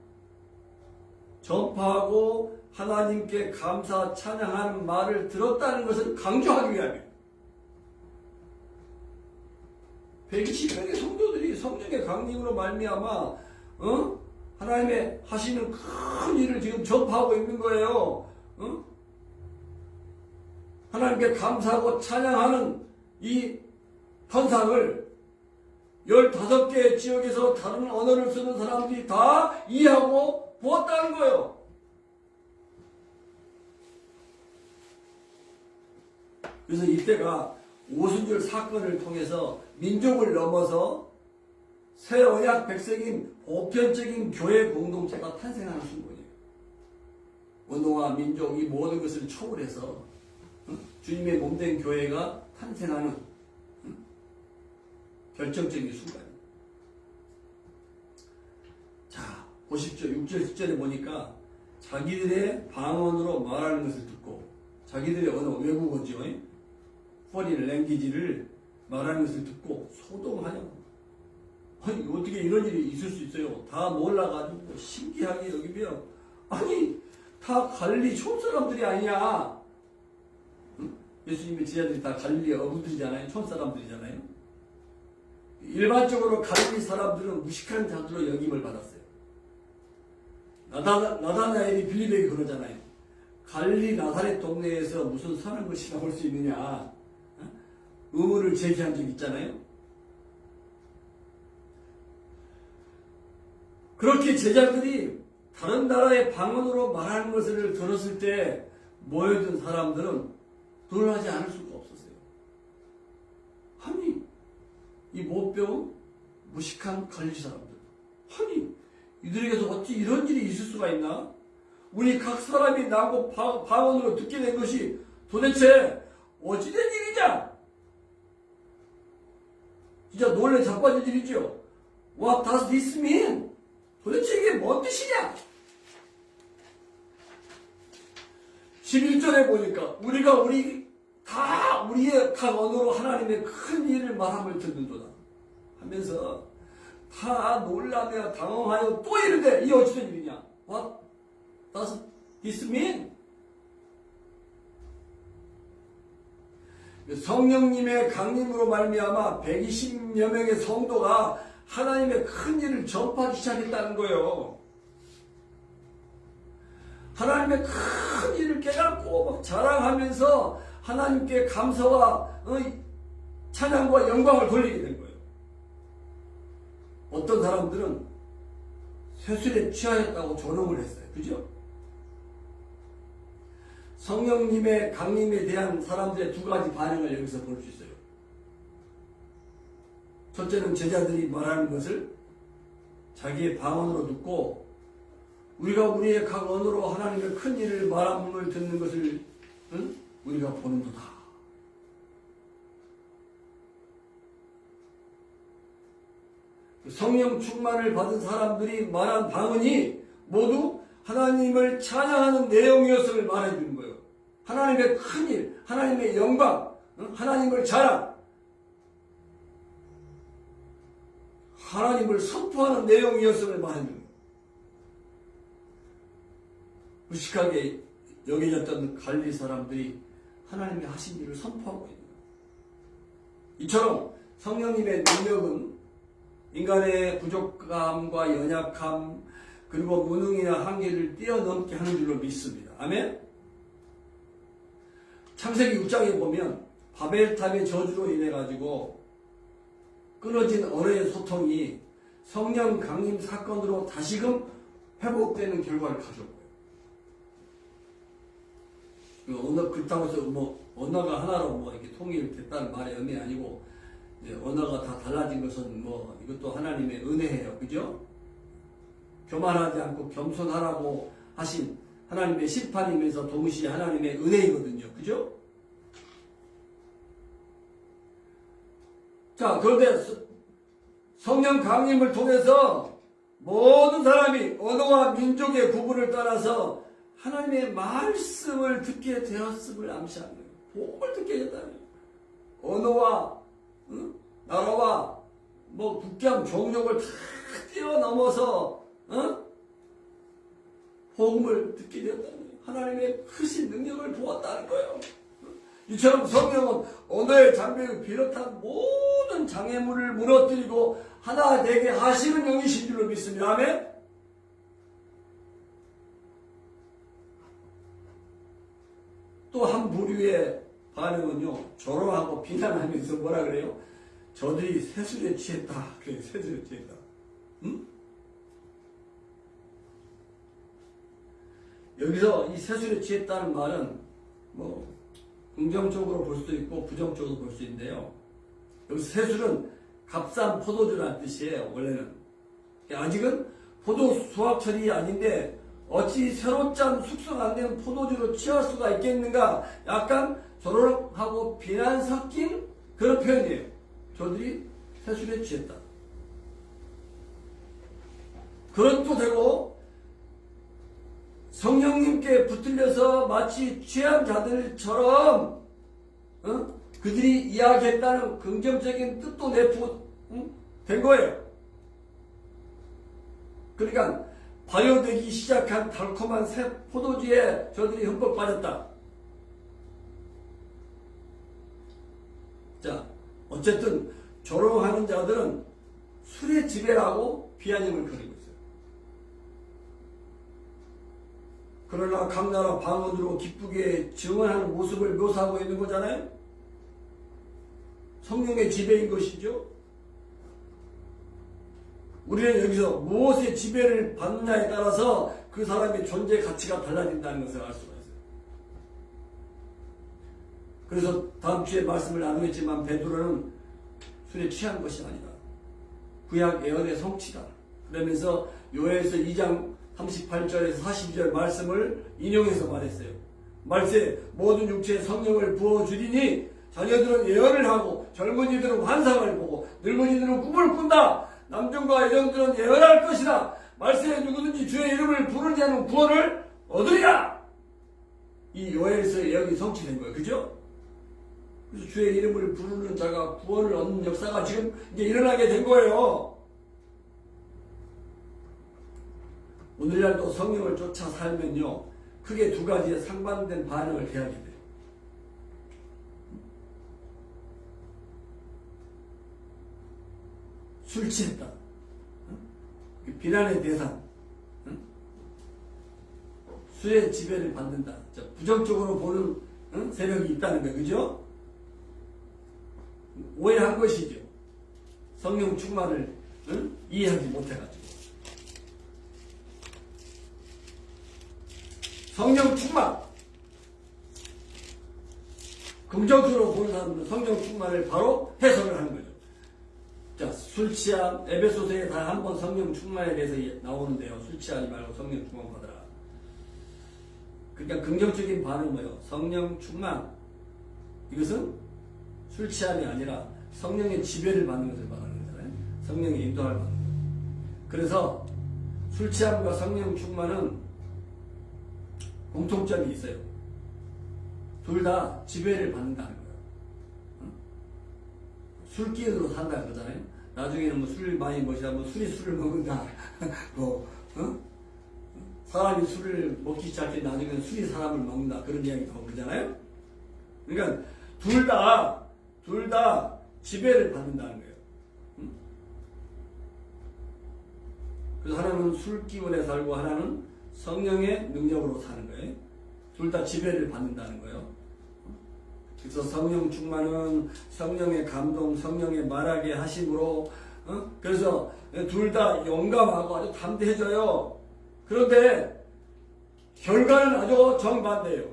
전파하고 하나님께 감사 찬양하는 말을 들었다는 것을 강조하기 위함이에요. 120명의 성도들이 성령의 강림으로 말미암아 하나님의 하시는 큰 일을 지금 전파하고 있는 거예요. 하나님께 감사하고 찬양하는 이 현상을 15개의 지역에서 다른 언어를 쓰는 사람들이 다 이해하고 보았다는 거예요. 그래서 이때가 오순절 사건을 통해서 민족을 넘어서 새 언약 백성인 보편적인 교회 공동체가 탄생하는 순간이에요. 언어와 민족 이 모든 것을 초월해서 주님의 몸된 교회가 탄생하는 결정적인 순간입니다. 자, 보십시오. 6절, 10절에 보니까 자기들의 방언으로 말하는 것을 듣고 자기들의 언어, 외국어죠. 포린 랭귀지를 말하는 것을 듣고 소동하냐고. 아니, 어떻게 이런 일이 있을 수 있어요? 다 놀라가지고 신기하게 여기면, 아니, 다 갈릴리 촌사람들이 아니야. 응? 예수님의 제자들이 다 갈릴리 어부들이잖아요. 촌사람들이잖아요. 일반적으로 갈릴리 사람들은 무식한 자들로 여김을 받았어요. 나다나엘이 빌립에게 그러잖아요. 갈릴리 나사렛 동네에서 무슨 선한 것이 나올 수 있느냐. 의문을 제기한 적 있잖아요. 그렇게 제자들이 다른 나라의 방언으로 말하는 것을 들었을 때 모여든 사람들은 놀라지 않을 수가 없었어요. 아니, 이 못 배운 무식한 갈릴리 사람들, 아니, 이들에게서 어찌 이런 일이 있을 수가 있나? 우리 각 사람이 나고 방언으로 듣게 된 것이 도대체 어찌 된 일이냐? 진짜 놀래 자빠질 일이죠. What does this mean? 도대체 이게 뭔 뜻이냐? 11절에 보니까 우리의 각 언어로 하나님의 큰 일을 말함을 듣는도다 하면서 다 놀라며 당황하여 또 이르되 이 어찌된 일이냐? What does this mean? 성령님의 강림으로 말미암아 120여 명의 성도가 하나님의 큰 일을 전파하기 시작했다는 거예요. 하나님의 큰 일을 깨닫고 막 자랑하면서 하나님께 감사와 찬양과 영광을 돌리게 된 거예요. 어떤 사람들은 쇠술에 취하였다고 조롱을 했어요. 그죠? 성령님의 강림에 대한 사람들의 두 가지 반응을 여기서 볼 수 있어요. 첫째는 제자들이 말하는 것을 자기의 방언으로 듣고 우리가 우리의 각 언어로 하나님의 큰 일을 말함을 듣는 것을 우리가 보는도다. 성령 충만을 받은 사람들이 말한 방언이 모두 하나님을 찬양하는 내용이었음을 말해주는 거예요. 하나님의 큰일, 하나님의 영광, 하나님을 자랑, 하나님을 선포하는 내용이었음을 말해주는 거예요. 무식하게 여겨졌던 갈릴리 사람들이 하나님의 하신 일을 선포하고 있는 거예요. 이처럼 성령님의 능력은 인간의 부족함과 연약함 그리고 무능이나 한계를 뛰어넘게 하는 줄로 믿습니다. 아멘? 창세기 6장에 보면 바벨탑의 저주로 인해 가지고 끊어진 언어의 소통이 성령 강림 사건으로 다시금 회복되는 결과를 가져오고요. 그렇다고 해서 언어가 하나로 이렇게 통일됐다는 말의 의미 아니고 언어가 다 달라진 것은 이것도 하나님의 은혜예요. 그죠? 교만하지 않고 겸손하라고 하신 하나님의 심판이면서 동시에 하나님의 은혜이거든요. 그죠? 자, 그런데 성령 강림을 통해서 모든 사람이 언어와 민족의 구분을 따라서 하나님의 말씀을 듣게 되었음을 암시하는 거예요. 복음을 듣게 됐다는 거예요. 언어와 나라와 국경 종족을 다 뛰어넘어서 복음을 듣게 되었다는 거예요. 하나님의 크신 능력을 보았다는 거예요. 이처럼 성령은 언어의 장벽을 비롯한 모든 장애물을 무너뜨리고 하나 되게 하시는 영이신 줄로 믿습니다. 아멘? 또 한 부류의 반응은요, 조롱하고 비난하면서 뭐라 그래요? 저들이 세술에 취했다. 그래, 세술에 취했다. 응? 여기서 이 세술에 취했다는 말은 긍정적으로 볼 수도 있고 부정적으로 볼 수 있는데요. 여기서 세술은 값싼 포도주라는 뜻이에요. 원래는. 아직은 포도 수확철이 아닌데 어찌 새로 짠 숙성 안 된 포도주로 취할 수가 있겠는가? 약간 조롱하고 비난 섞인 그런 표현이에요. 저들이 세술에 취했다. 그런 또 되고 성령님께 붙들려서 마치 취한 자들처럼 그들이 이야기했다는 긍정적인 뜻도 내포된 거예요. 그러니까 발효되기 시작한 달콤한 새 포도주에 저들이 흠뻑 빠졌다. 자, 어쨌든 조롱하는 자들은 술의 지배라고 비아냥을 거리고 있어요. 그러나 각 나라 방언으로 기쁘게 증언하는 모습을 묘사하고 있는 거잖아요. 성령의 지배인 것이죠. 우리는 여기서 무엇의 지배를 받느냐에 따라서 그 사람의 존재 가치가 달라진다는 것을 알 수가 있어요. 그래서 다음 주에 말씀을 나누겠지만 베드로는 술에 취한 것이 아니다. 구약 예언의 성취다. 그러면서 요엘서 2장 38절에서 42절 말씀을 인용해서 말했어요. 말세 모든 육체에 성령을 부어주리니 자녀들은 예언을 하고 젊은이들은 환상을 보고 늙은이들은 꿈을 꾼다. 남종과 여종들은 예언할 것이다. 말세에 누구든지 주의 이름을 부르는 자는 구원을 얻으리라. 이 요엘서 예언이 성취된 거예요. 그죠? 그래서 주의 이름을 부르는 자가 구원을 얻는 역사가 지금 이제 일어나게 된 거예요. 오늘날도 성령을 쫓아 살면요, 크게 두 가지의 상반된 반응을 대하게 돼요. 술 취했다. 비난의 대상. 술의 지배를 받는다. 부정적으로 보는 세력이 있다는 거예요. 그죠? 오해한 것이죠. 성령 충만을 이해하지 못해가지고. 성령 충만. 긍정적으로 보는 사람들은 성령 충만을 바로 해석을 하는 거죠. 자, 술 취함, 에베소서에 다 한 번 성령 충만에 대해서 나오는데요. 술 취하지 말고 성령 충만 받으라. 그러니까 긍정적인 반응은 뭐예요? 성령 충만. 이것은 술 취함이 아니라 성령의 지배를 받는 것을 말하는 거잖아요. 성령의 인도를 받는 거예요. 그래서 술 취함과 성령 충만은 공통점이 있어요. 둘 다 지배를 받는다는 거예요. 술기운으로 산다 그러잖아요. 나중에는 뭐 술 많이 마시다 뭐 술이 술을 먹는다. 뭐 사람이 술을 먹기 시작해 나중에는 술이 사람을 먹는다. 그런 이야기도 하고 그러잖아요. 그러니까 둘 다 지배를 받는다는 거예요. 그래서 하나는 술 기운에 살고 하나는 성령의 능력으로 사는 거예요. 둘 다 지배를 받는다는 거예요. 그래서 성령 충만은 성령의 감동, 성령의 말하게 하심으로 그래서 둘 다 용감하고 아주 담대해져요. 그런데 결과는 아주 정반대예요.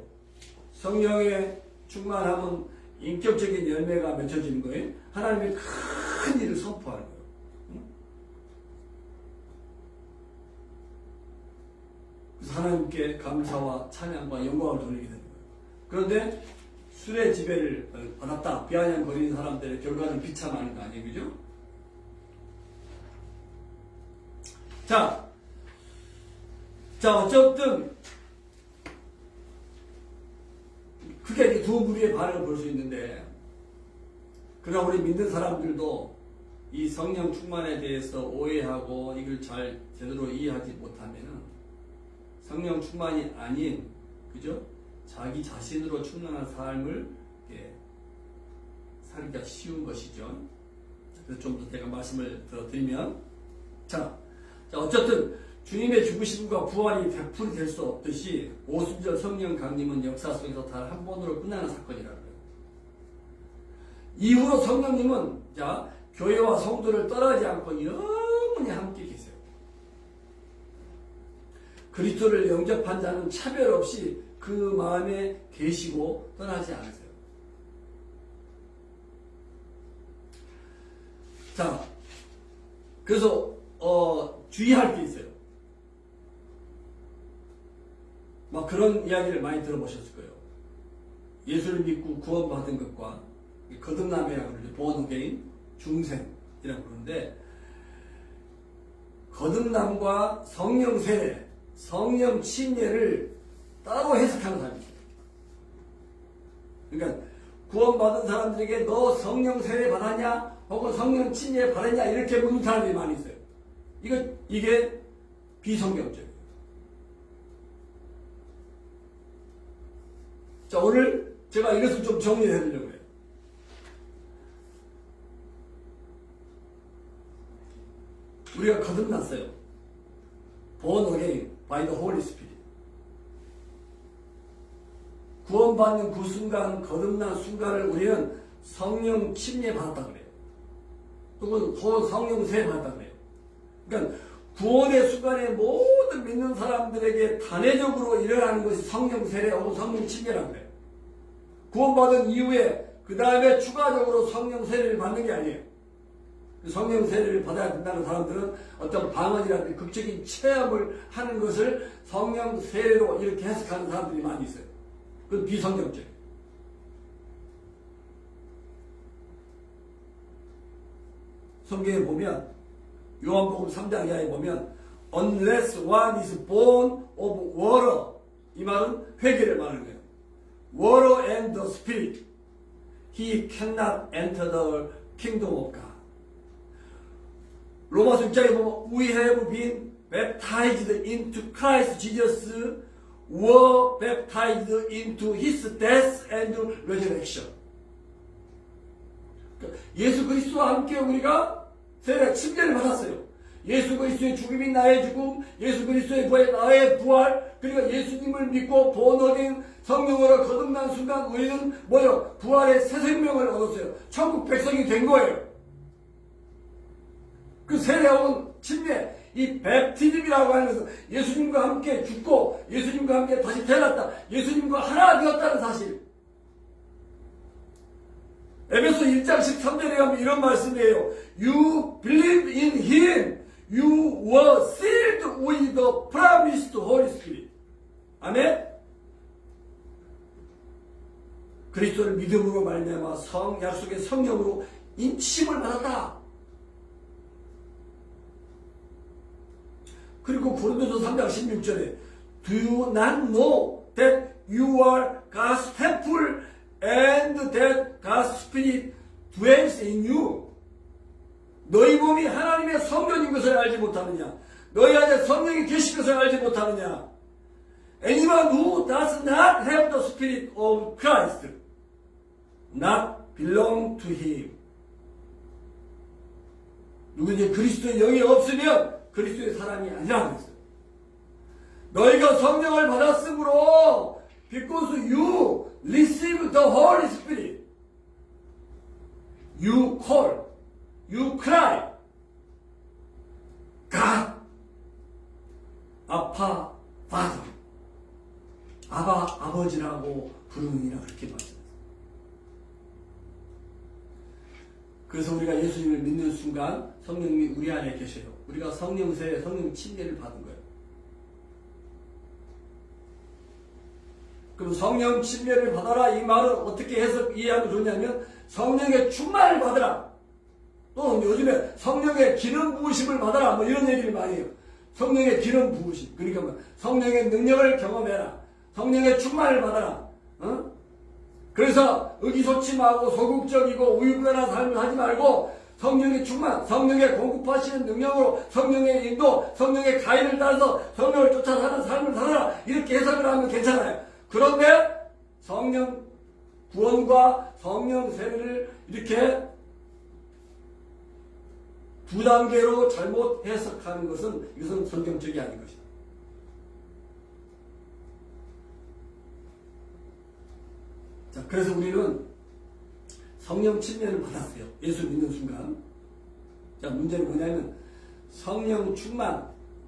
성령의 충만함은 인격적인 열매가 맺혀지는 거예요. 하나님의 큰 일을 선포하는 거예요. 그래서 하나님께 감사와 찬양과 영광을 돌리게 되는 거예요. 그런데 술의 지배를 받았다 비아냥거리는 사람들의 결과는 비참한 거 아니에요, 그죠? 자, 어쨌든 크게 두 무리의 반응을 볼 수 있는데, 그러나 우리 믿는 사람들도 이 성령 충만에 대해서 오해하고 이걸 잘 제대로 이해하지 못하면은 성령 충만이 아닌, 그죠? 자기 자신으로 충만한 삶을 살기가 쉬운 것이죠. 그래서 좀 더 제가 말씀을 더 드리면, 자, 어쨌든 주님의 죽으심과 부활이 100% 될 수 없듯이 오순절 성령 강림은 역사 속에서 단 한 번으로 끝나는 사건이라는 거예요. 이후로 성령님은 교회와 성도를 떠나지 않고 영원히 함께 계세요. 그리스도를 영접한 자는 차별 없이 그 마음에 계시고 떠나지 않으세요. 자, 그래서 주의할 게 있어요. 막 그런 이야기를 많이 들어보셨을 거예요. 예수를 믿고 구원받은 것과 거듭남이라고 그러죠. born again, 중생이라고 그러는데, 거듭남과 성령 세례, 성령 침례를 따로 해석하는 사람이 있어요. 그러니까 구원받은 사람들에게 너 성령 세례 받았냐? 혹은 성령 침례 받았냐? 이렇게 묻는 사람들이 많이 있어요. 이게 비성경적이에요. 자, 오늘 제가 이것을 좀 정리해 드리려고 해요. 우리가 거듭났어요. born again by the Holy Spirit. 구원받는 그 순간, 거듭난 순간을 우리는 성령 침례 받았다 그래요. 또는 성령 세례 받았다 그래요. 그러니까 구원의 순간에 모든 믿는 사람들에게 단회적으로 일어나는 것이 성령 세례 혹은 성령 침례라고 그래요. 구원받은 이후에 그 다음에 추가적으로 성령 세례를 받는 게 아니에요. 성령 세례를 받아야 된다는 사람들은 어떤 방언이라든지 극적인 체험을 하는 것을 성령 세례로 이렇게 해석하는 사람들이 많이 있어요. 그건 비성경적이에요. 성경에 보면 요한복음 3장 이하에 보면 unless one is born of water, 이 말은 회개를 말하는 거예요. Water and the Spirit, he cannot enter the kingdom of God. 로마서 6장에 보면 we have been baptized into Christ Jesus were baptized into his death and resurrection. 예수 그리스도와 함께 우리가 세례 침례를 받았어요. 예수 그리스도의 죽음이 나의 죽음, 예수 그리스도의 부활이 나의 부활, 그리고 예수님을 믿고 본어된 성령으로 거듭난 순간 우리는 뭐요? 부활의 새 생명을 얻었어요. 천국 백성이 된 거예요. 그 세례온 침례, 이 뱀티즘이라고 하는 것은 예수님과 함께 죽고 예수님과 함께 다시 태어났다. 예수님과 하나 되었다는 사실. 에베소 1장 13절에 가면 이런 말씀이에요. You believe in Him. You were sealed with the promised Holy Spirit. 아멘? 그리스도를 믿음으로 말미암아 약속의 성령으로 인치심을 받았다. 그리고 고린도서 3장 16절에 Do you not know that you are God's temple and that God's Spirit dwells in you? 너희 몸이 하나님의 성전인 것을 알지 못하느냐? 너희 안에 성령이 계신 것을 알지 못하느냐? Anyone who does not have the Spirit of Christ not belong to Him. 누구든지 그리스도의 영이 없으면 그리스도의 사람이 아니라고 했어요. 너희가 성령을 받았으므로 because you receive the Holy Spirit, you call, you cry, God, 아파, Father, 아버지라고 부르느니라 그렇게 말씀했어요. 그래서 우리가 예수님을 믿는 순간 성령님이 우리 안에 계셔요. 우리가 성령 세례, 성령 침례를 받은 거예요. 그럼 성령 침례를 받아라 이 말은 어떻게 해서 이해하면 좋냐면 성령의 충만을 받으라. 또 요즘에 성령의 기름 부으심을 받아라 뭐 이런 얘기를 많이 해요. 성령의 기름 부으심. 그러니까 뭐 성령의 능력을 경험해라. 성령의 충만을 받아라. 그래서 의기소침하고 소극적이고 우유부단한 삶을 하지 말고 성령의 충만, 성령의 공급하시는 능력으로 성령의 인도, 성령의 가인을 따라서 성령을 쫓아 사는 삶을 살아라. 이렇게 해석을 하면 괜찮아요. 그런데 성령 구원과 성령 세례를 이렇게 두 단계로 잘못 해석하는 것은 이것은 성경적이 아닌 것이다. 자, 그래서 우리는 성령 침례를 받았어요. 예수 믿는 순간. 자, 문제는 뭐냐면 성령 충만,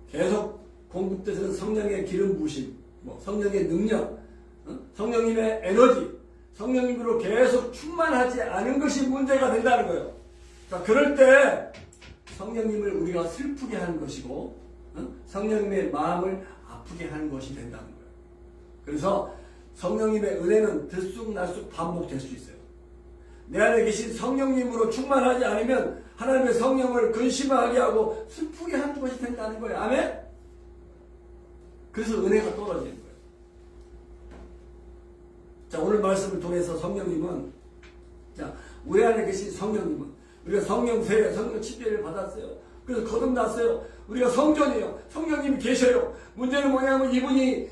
계속 공급되는 성령의 기름 부으심, 성령의 능력, 성령님의 에너지, 성령님으로 계속 충만하지 않은 것이 문제가 된다는 거예요. 자, 그럴 때 성령님을 우리가 슬프게 하는 것이고 성령님의 마음을 아프게 하는 것이 된다는 거예요. 그래서 성령님의 은혜는 들쑥날쑥 반복될 수 있어요. 내 안에 계신 성령님으로 충만하지 않으면 하나님의 성령을 근심하게 하고 슬프게 하는 것이 된다는 거예요. 아멘? 그래서 은혜가 떨어지는 거예요. 자, 오늘 말씀을 통해서 성령님은, 자, 우리 안에 계신 성령님은, 우리가 성령 세례, 성령 침례를 받았어요. 그래서 거듭났어요. 우리가 성전이에요. 성령님이 계셔요. 문제는 뭐냐면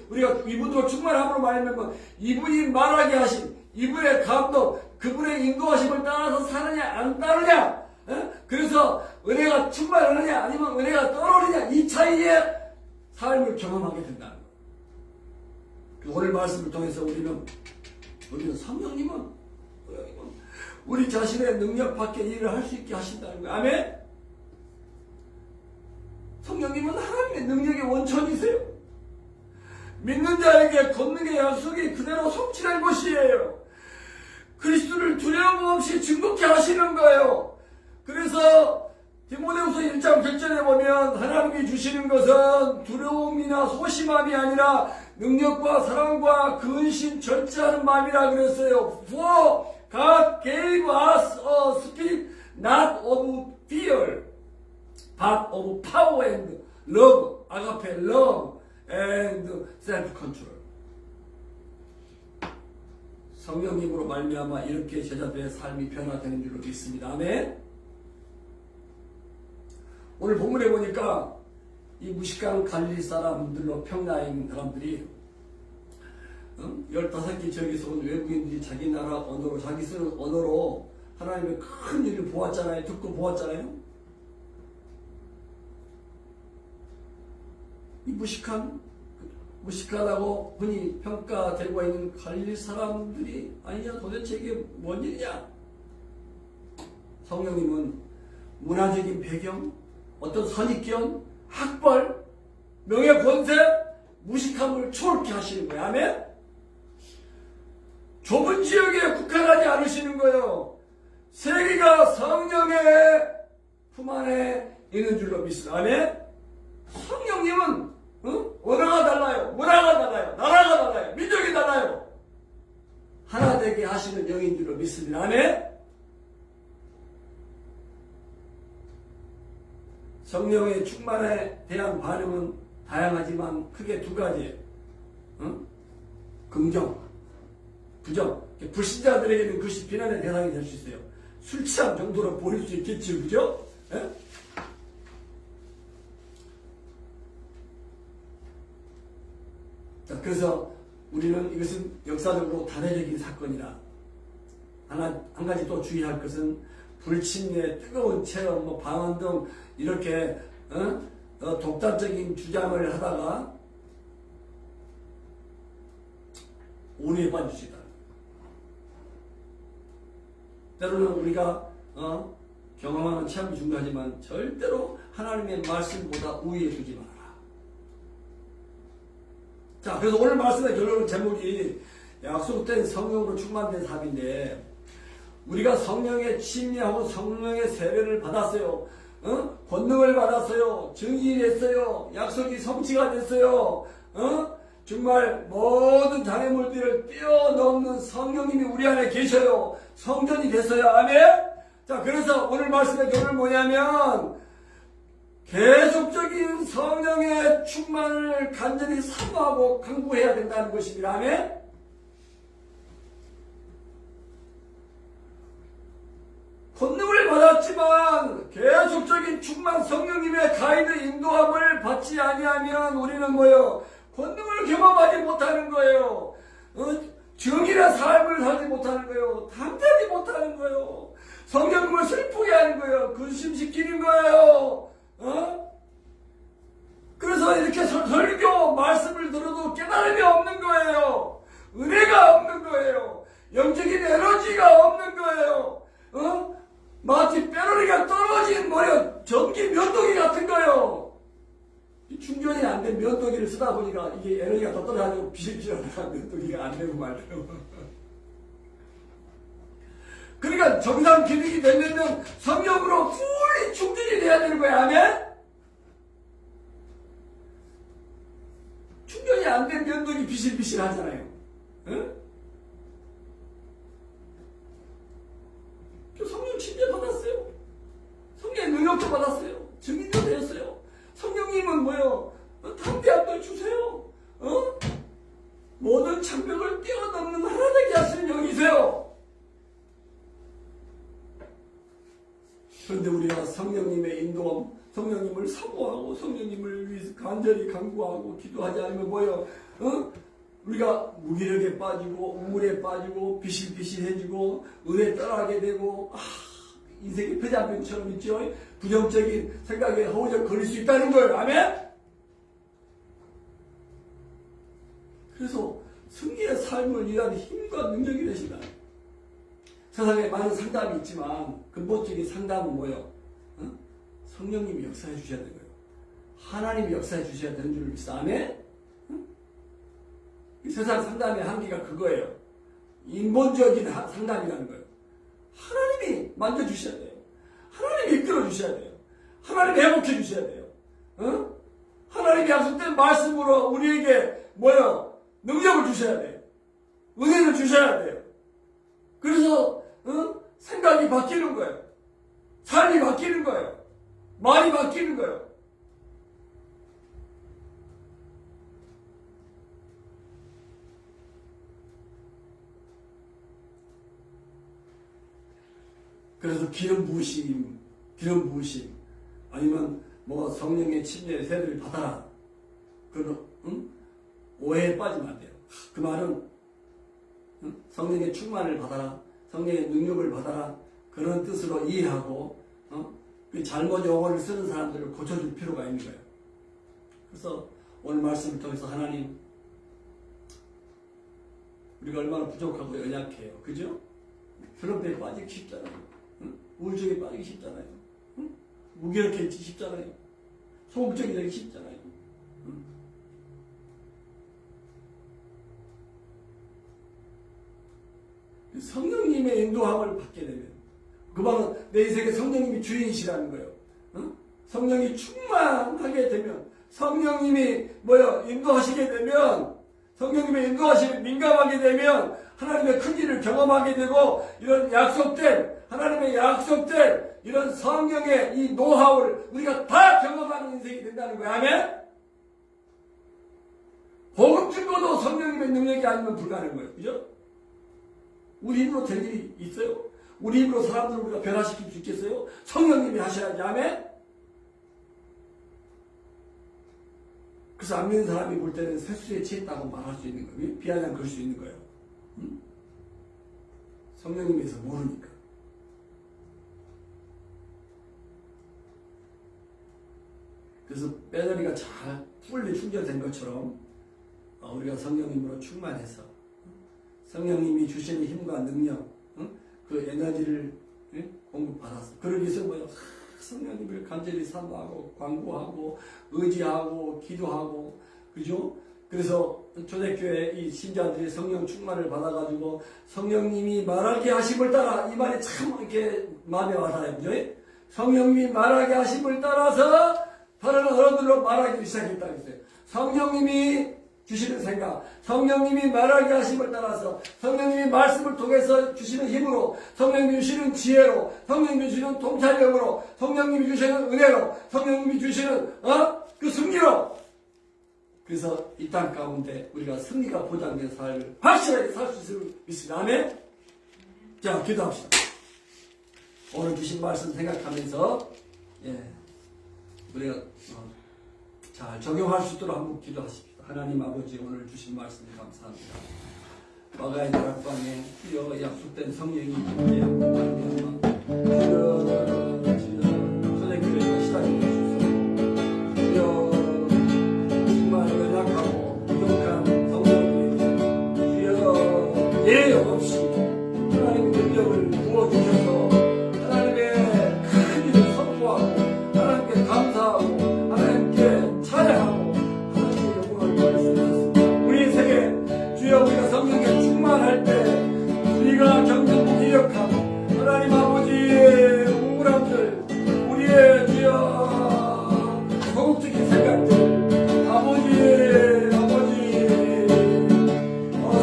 우리가 이분으로 충만함으로 말하면 이분이 말하게 하신, 이분의 감동, 그분의 인도하심을 따라서 사느냐, 안 따르냐? 그래서 은혜가 충만하느냐, 아니면 은혜가 떨어지냐, 이 차이에 삶을 경험하게 된다는 거예요. 오늘 말씀을 통해서 우리는 성령님은 우리 자신의 능력 밖의 일을 할 수 있게 하신다는 거예요. 아멘? 성령님은 하나님의 능력의 원천이세요. 믿는 자에게 권능의 약속이 그대로 성취된 것이에요. 그리스도를 두려움 없이 증거케 하시는 거예요. 그래서 디모데후서 1장 1절에 보면 하나님이 주시는 것은 두려움이나 소심함이 아니라 능력과 사랑과 근심 절제하는 마음이라 그랬어요. For God gave us a spirit not of fear, but of power and love, agape love and self-control. 성령님으로 말미암아 이렇게 제자들의 삶이 변화되는 줄로 믿습니다. 아멘. 오늘 본문에 보니까 이 무식한 갈릴리 사람들로 평나인 사람들이 15개 지역에서 온 외국인들이 자기 나라 언어로, 자기 쓰는 언어로 하나님의 큰 일을 보았잖아요. 듣고 보았잖아요. 이 무식하다고 흔히 평가되고 있는 갈릴 사람들이 아니냐, 도대체 이게 뭔 일이냐? 성령님은 문화적인 배경, 어떤 선입견, 학벌, 명예, 권세, 무식함을 초월케 하시는 거예요. 아멘? 좁은 지역에 국한하지 않으시는 거예요. 세계가 성령의 품 안에 있는 줄로 믿습니다. 아멘? 성령님은 언어가 달라요. 문화가 달라요. 나라가 달라요. 민족이 달라요. 하나 되게 하시는 영인 줄로 믿습니다. 아멘? 성령의 충만에 대한 반응은 다양하지만 크게 두 가지예요. 긍정, 부정. 불신자들에게는 그것이 비난의 대상이 될 수 있어요. 술 취한 정도로 보일 수 있겠지, 그죠? 예? 자, 그래서 우리는 이것은 역사적으로 단회적인 사건이라 한 가지 또 주의할 것은 불친의 뜨거운 체험, 방언 등 이렇게 독단적인 주장을 하다가 오류에 빠질 수 있다. 때로는 우리가 경험하는 체험이 중요하지만 절대로 하나님의 말씀보다 우위에 두지 마라. 자, 그래서 오늘 말씀의 결론은 제목이 약속된 성령으로 충만된 삶인데, 우리가 성령의 침례하고 성령의 세례를 받았어요. 권능을 받았어요. 증인했어요. 약속이 성취가 됐어요. 정말 모든 장애물들을 뛰어넘는 성령님이 우리 안에 계셔요. 성전이 됐어요. 아멘? 자, 그래서 오늘 말씀의 결론은 뭐냐면, 계속적인 성령의 충만을 간절히 사모하고 강구해야 된다는 것입니다. 아멘? 권능을 받았지만 계속적인 충만, 성령님의 가이드 인도함을 받지 아니하면 우리는 뭐예요? 권능을 경험하지 못하는 거예요. 정의의 삶을 살지 못하는 거예요. 담대하지 못하는 거예요. 성령님을 슬프게 하는 거예요. 근심시키는 거예요. 그래서 이렇게 설교 말씀을 들어도 깨달음이 없는 거예요. 은혜가 없는 거예요. 영적인 에너지가 없는 거예요. 마치 배터리가 떨어진 전기 면도기 같은 거예요. 충전이 안 된 면도기를 쓰다 보니까 이게 에너지가 더 떨어져가지고 비실비실하다가 면도기가 안 되고 말고요. 그러니까 정상 기능이 되려면 성령으로 fully 충전이 돼야 되는 거야. 아멘? 충전이 안 된 면도기 비실비실 하잖아요. 저 성령 침례 받았어요. 성령의 능력도 받았어요. 증인도 되었어요. 성령님은 뭐요? 담대함을 주세요. 모든 장벽을 뛰어넘는 하나되게 하시는 영이세요. 그런데 우리가 성령님의 인도함, 성령님을 사모하고 성령님을 위해서 간절히 간구하고 기도하지 않으면 뭐예요? 우리가 무기력에 빠지고 우물에 빠지고 비실비실해지고 은혜 떠나게 되고 인생이 폐자병처럼 있죠. 부정적인 생각에 허우적 걸릴 수 있다는 거예요. 아멘? 그래서 승리의 삶을 위한 힘과 능력이 되신다. 세상에 많은 상담이 있지만 근본적인 상담은 뭐예요? 성령님이 역사해 주셔야 되는 거예요. 하나님이 역사해 주셔야 되는 줄 믿습니다. 아멘? 이 세상 상담의 한계가 그거예요. 인본적인 상담이라는 거예요. 하나님이 만져주셔야 돼요. 하나님이 이끌어 주셔야 돼요. 하나님이 회복해 주셔야 돼요. 하나님이 약속된 말씀으로 우리에게 뭐예요? 능력을 주셔야 돼요. 은혜를 주셔야 돼요. 그래서 생각이 바뀌는 거예요. 삶이 바뀌는 거예요. 말이 바뀌는 거예요. 그래서 기름 부으심, 아니면 성령의 침례 세례를 받아라. 그런 오해에 빠지면 안 돼요. 그 말은 성령의 충만을 받아라, 성령의 능력을 받아라, 그런 뜻으로 이해하고 그 잘못 용어를 쓰는 사람들을 고쳐줄 필요가 있는 거예요. 그래서 오늘 말씀을 통해서 하나님, 우리가 얼마나 부족하고 연약해요. 그죠? 트럼프에 빠지기 쉽잖아요. 우울증에 빠지기 쉽잖아요. 무기력해지기 쉽잖아요. 소극적이 되기 쉽잖아요. 성령님의 인도함을 받게 되면, 그 말은 내 인생에 성령님이 주인이시라는 거예요. 성령이 충만하게 되면, 성령님이 인도하시게 되면, 성령님의 인도하심에 민감하게 되면 하나님의 큰 일을 경험하게 되고, 이런 하나님의 약속된 이런 성령의 이 노하우를 우리가 다 경험하는 인생이 된다는 거예요. 아멘? 복음 증거도 성령님의 능력이 아니면 불가능한 거예요. 그죠? 우리 힘으로 될 일이 있어요? 우리 힘으로 사람들을 우리가 변화시킬 수 있겠어요? 성령님이 하셔야지. 아멘? 그래서 안 믿는 사람이 볼 때는 세수에 취했다고 말할 수 있는 거예요. 비아냥 그럴 수 있는 거예요. 성령님에서 모르니까. 그래서 배터리가 잘 풀리 충전된 것처럼 우리가 성령님으로 충만해서 성령님이 주시는 힘과 능력, 그 에너지를 공급받아서 그러기 위해서 성령님을 간절히 사모하고 광고하고 의지하고 기도하고, 그죠? 그래서 초대교회 이 신자들이 성령 충만을 받아가지고 성령님이 말하게 하심을 따라, 이 말이 참 이렇게 마음에 와닿아요. 그죠? 성령님이 말하게 하심을 따라서 다른 어른들로 말하기 시작했다 그랬어요. 성령님이 주시는 생각, 성령님이 말하게 하심을 따라서, 성령님이 말씀을 통해서 주시는 힘으로, 성령님이 주시는 지혜로, 성령님이 주시는 통찰력으로, 성령님이 주시는 은혜로, 성령님이 주시는 그 승리로. 그래서 이 땅 가운데 우리가 승리가 보장된 삶을 확실하게 살 수 있습니다. 아멘? 자, 기도합시다. 오늘 주신 말씀 생각하면서 우리가 잘 적용할 수 있도록 한번 기도하십시오. 하나님 아버지, 오늘 주신 말씀에 감사합니다. 마가의 다락방에 주여 약속된 성령이 함께하고 말미암아 초대교회가 시작해 주소서. 주여 정말 연약하고 부족한 성도들에게 주여 예역 없이 하나님의 능력을 부어주셔서 하나님의 큰 일을 선포하고 하나님께 감사하고 하나님께 찬양하고 우리가 성령에 충만할 때 우리가 겪는 무기력함, 하나님 아버지의 우울함들, 우리의 주여 소극적인 생각들, 아버지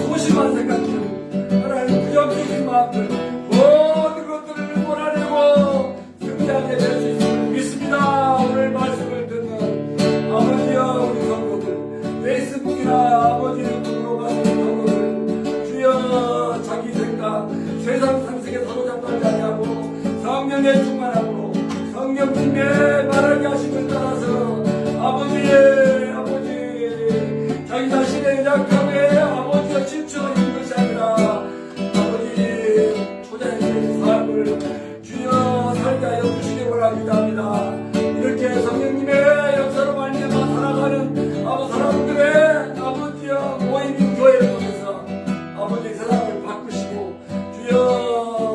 소심한 생각들, 하나님 부정적인 마음들, 모든 것들을 몰아내고 승리하게 될 수 있음을 믿습니다. 오늘 말씀을 듣는 아버지여 우리 성도들, 페이스북이나 아버지 자기 생각, 세상 상식에 사로잡지 아니하고 성령의 충만함으로 성령님의 말하게 하심을 따라서 아버지 자기 자신의 연약함에 아버지가 지쳐 있는 것이 아니라 아버지 초자연의 삶을 주여 살게 하여 주시기 원합니다. 이렇게 성령님의 역사로 말미암아 살아가는 사람들의 아버지여 모임 교회를 통해서 아버지 세상을 바꾸시고 주여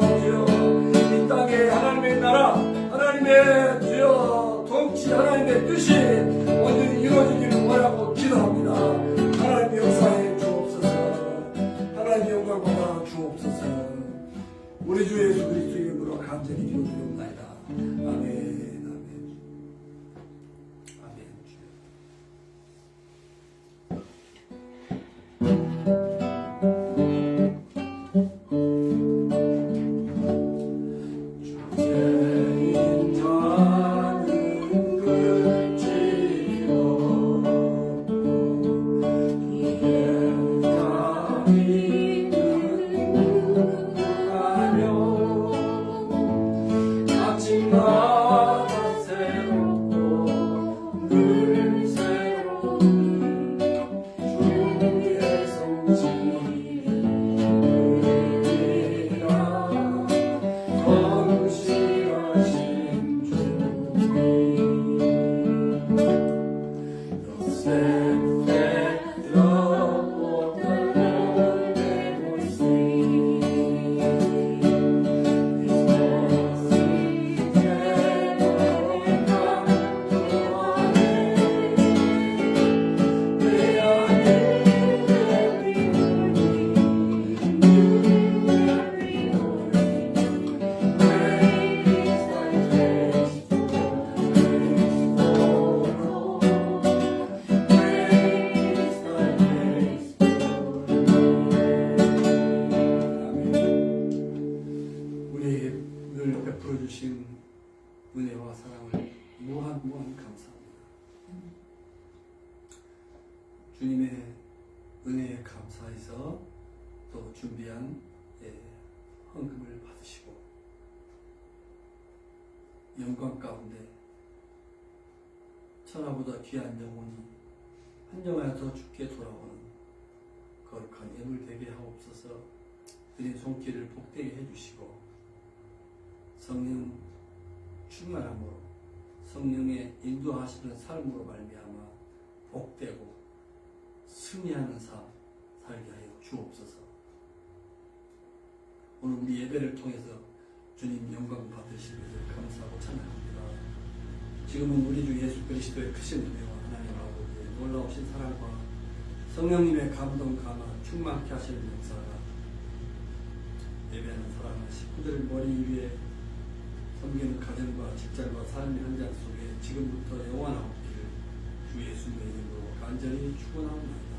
이 땅에 하나님의 나라, 하나님의 주여 통치, 하나님의 뜻이 온전히 이루어지기를 원하고 기도합니다. 하나님의 역사에 주옵소서. 하나님의 영광 받아 주옵소서. 우리 주 예수 그리스도의 이름으로 간절히 기도드리옵나이다. 아멘. 주제인 자는 끝이 주님의 은혜에 감사해서 또 준비한 헌금을 받으시고 영광 가운데 천하보다 귀한 영혼이 한정하여서 죽게 돌아오는 거룩한 예물 되게 하옵소서. 그의 손길을 복되게 해주시고 성령 충만함으로 성령의 인도하시는 삶으로 말미암아 복되고 승리하는 삶 살게 하여 주옵소서. 오늘 우리 예배를 통해서 주님 영광 받으실 것을 감사하고 찬양합니다. 지금은 우리 주 예수 그리스도의 크신 은혜와 하나님 아버지의 놀라우신 사랑과 성령님의 감동 감화 충만케 하시는 역사가 예배하는 사랑하는 식구들 머리 위에 섬기는 가정과 직장과 삶의 현장 속에 지금부터 영원하옵기를 주 예수님의 이름으로 간절히 축원하옵나이다.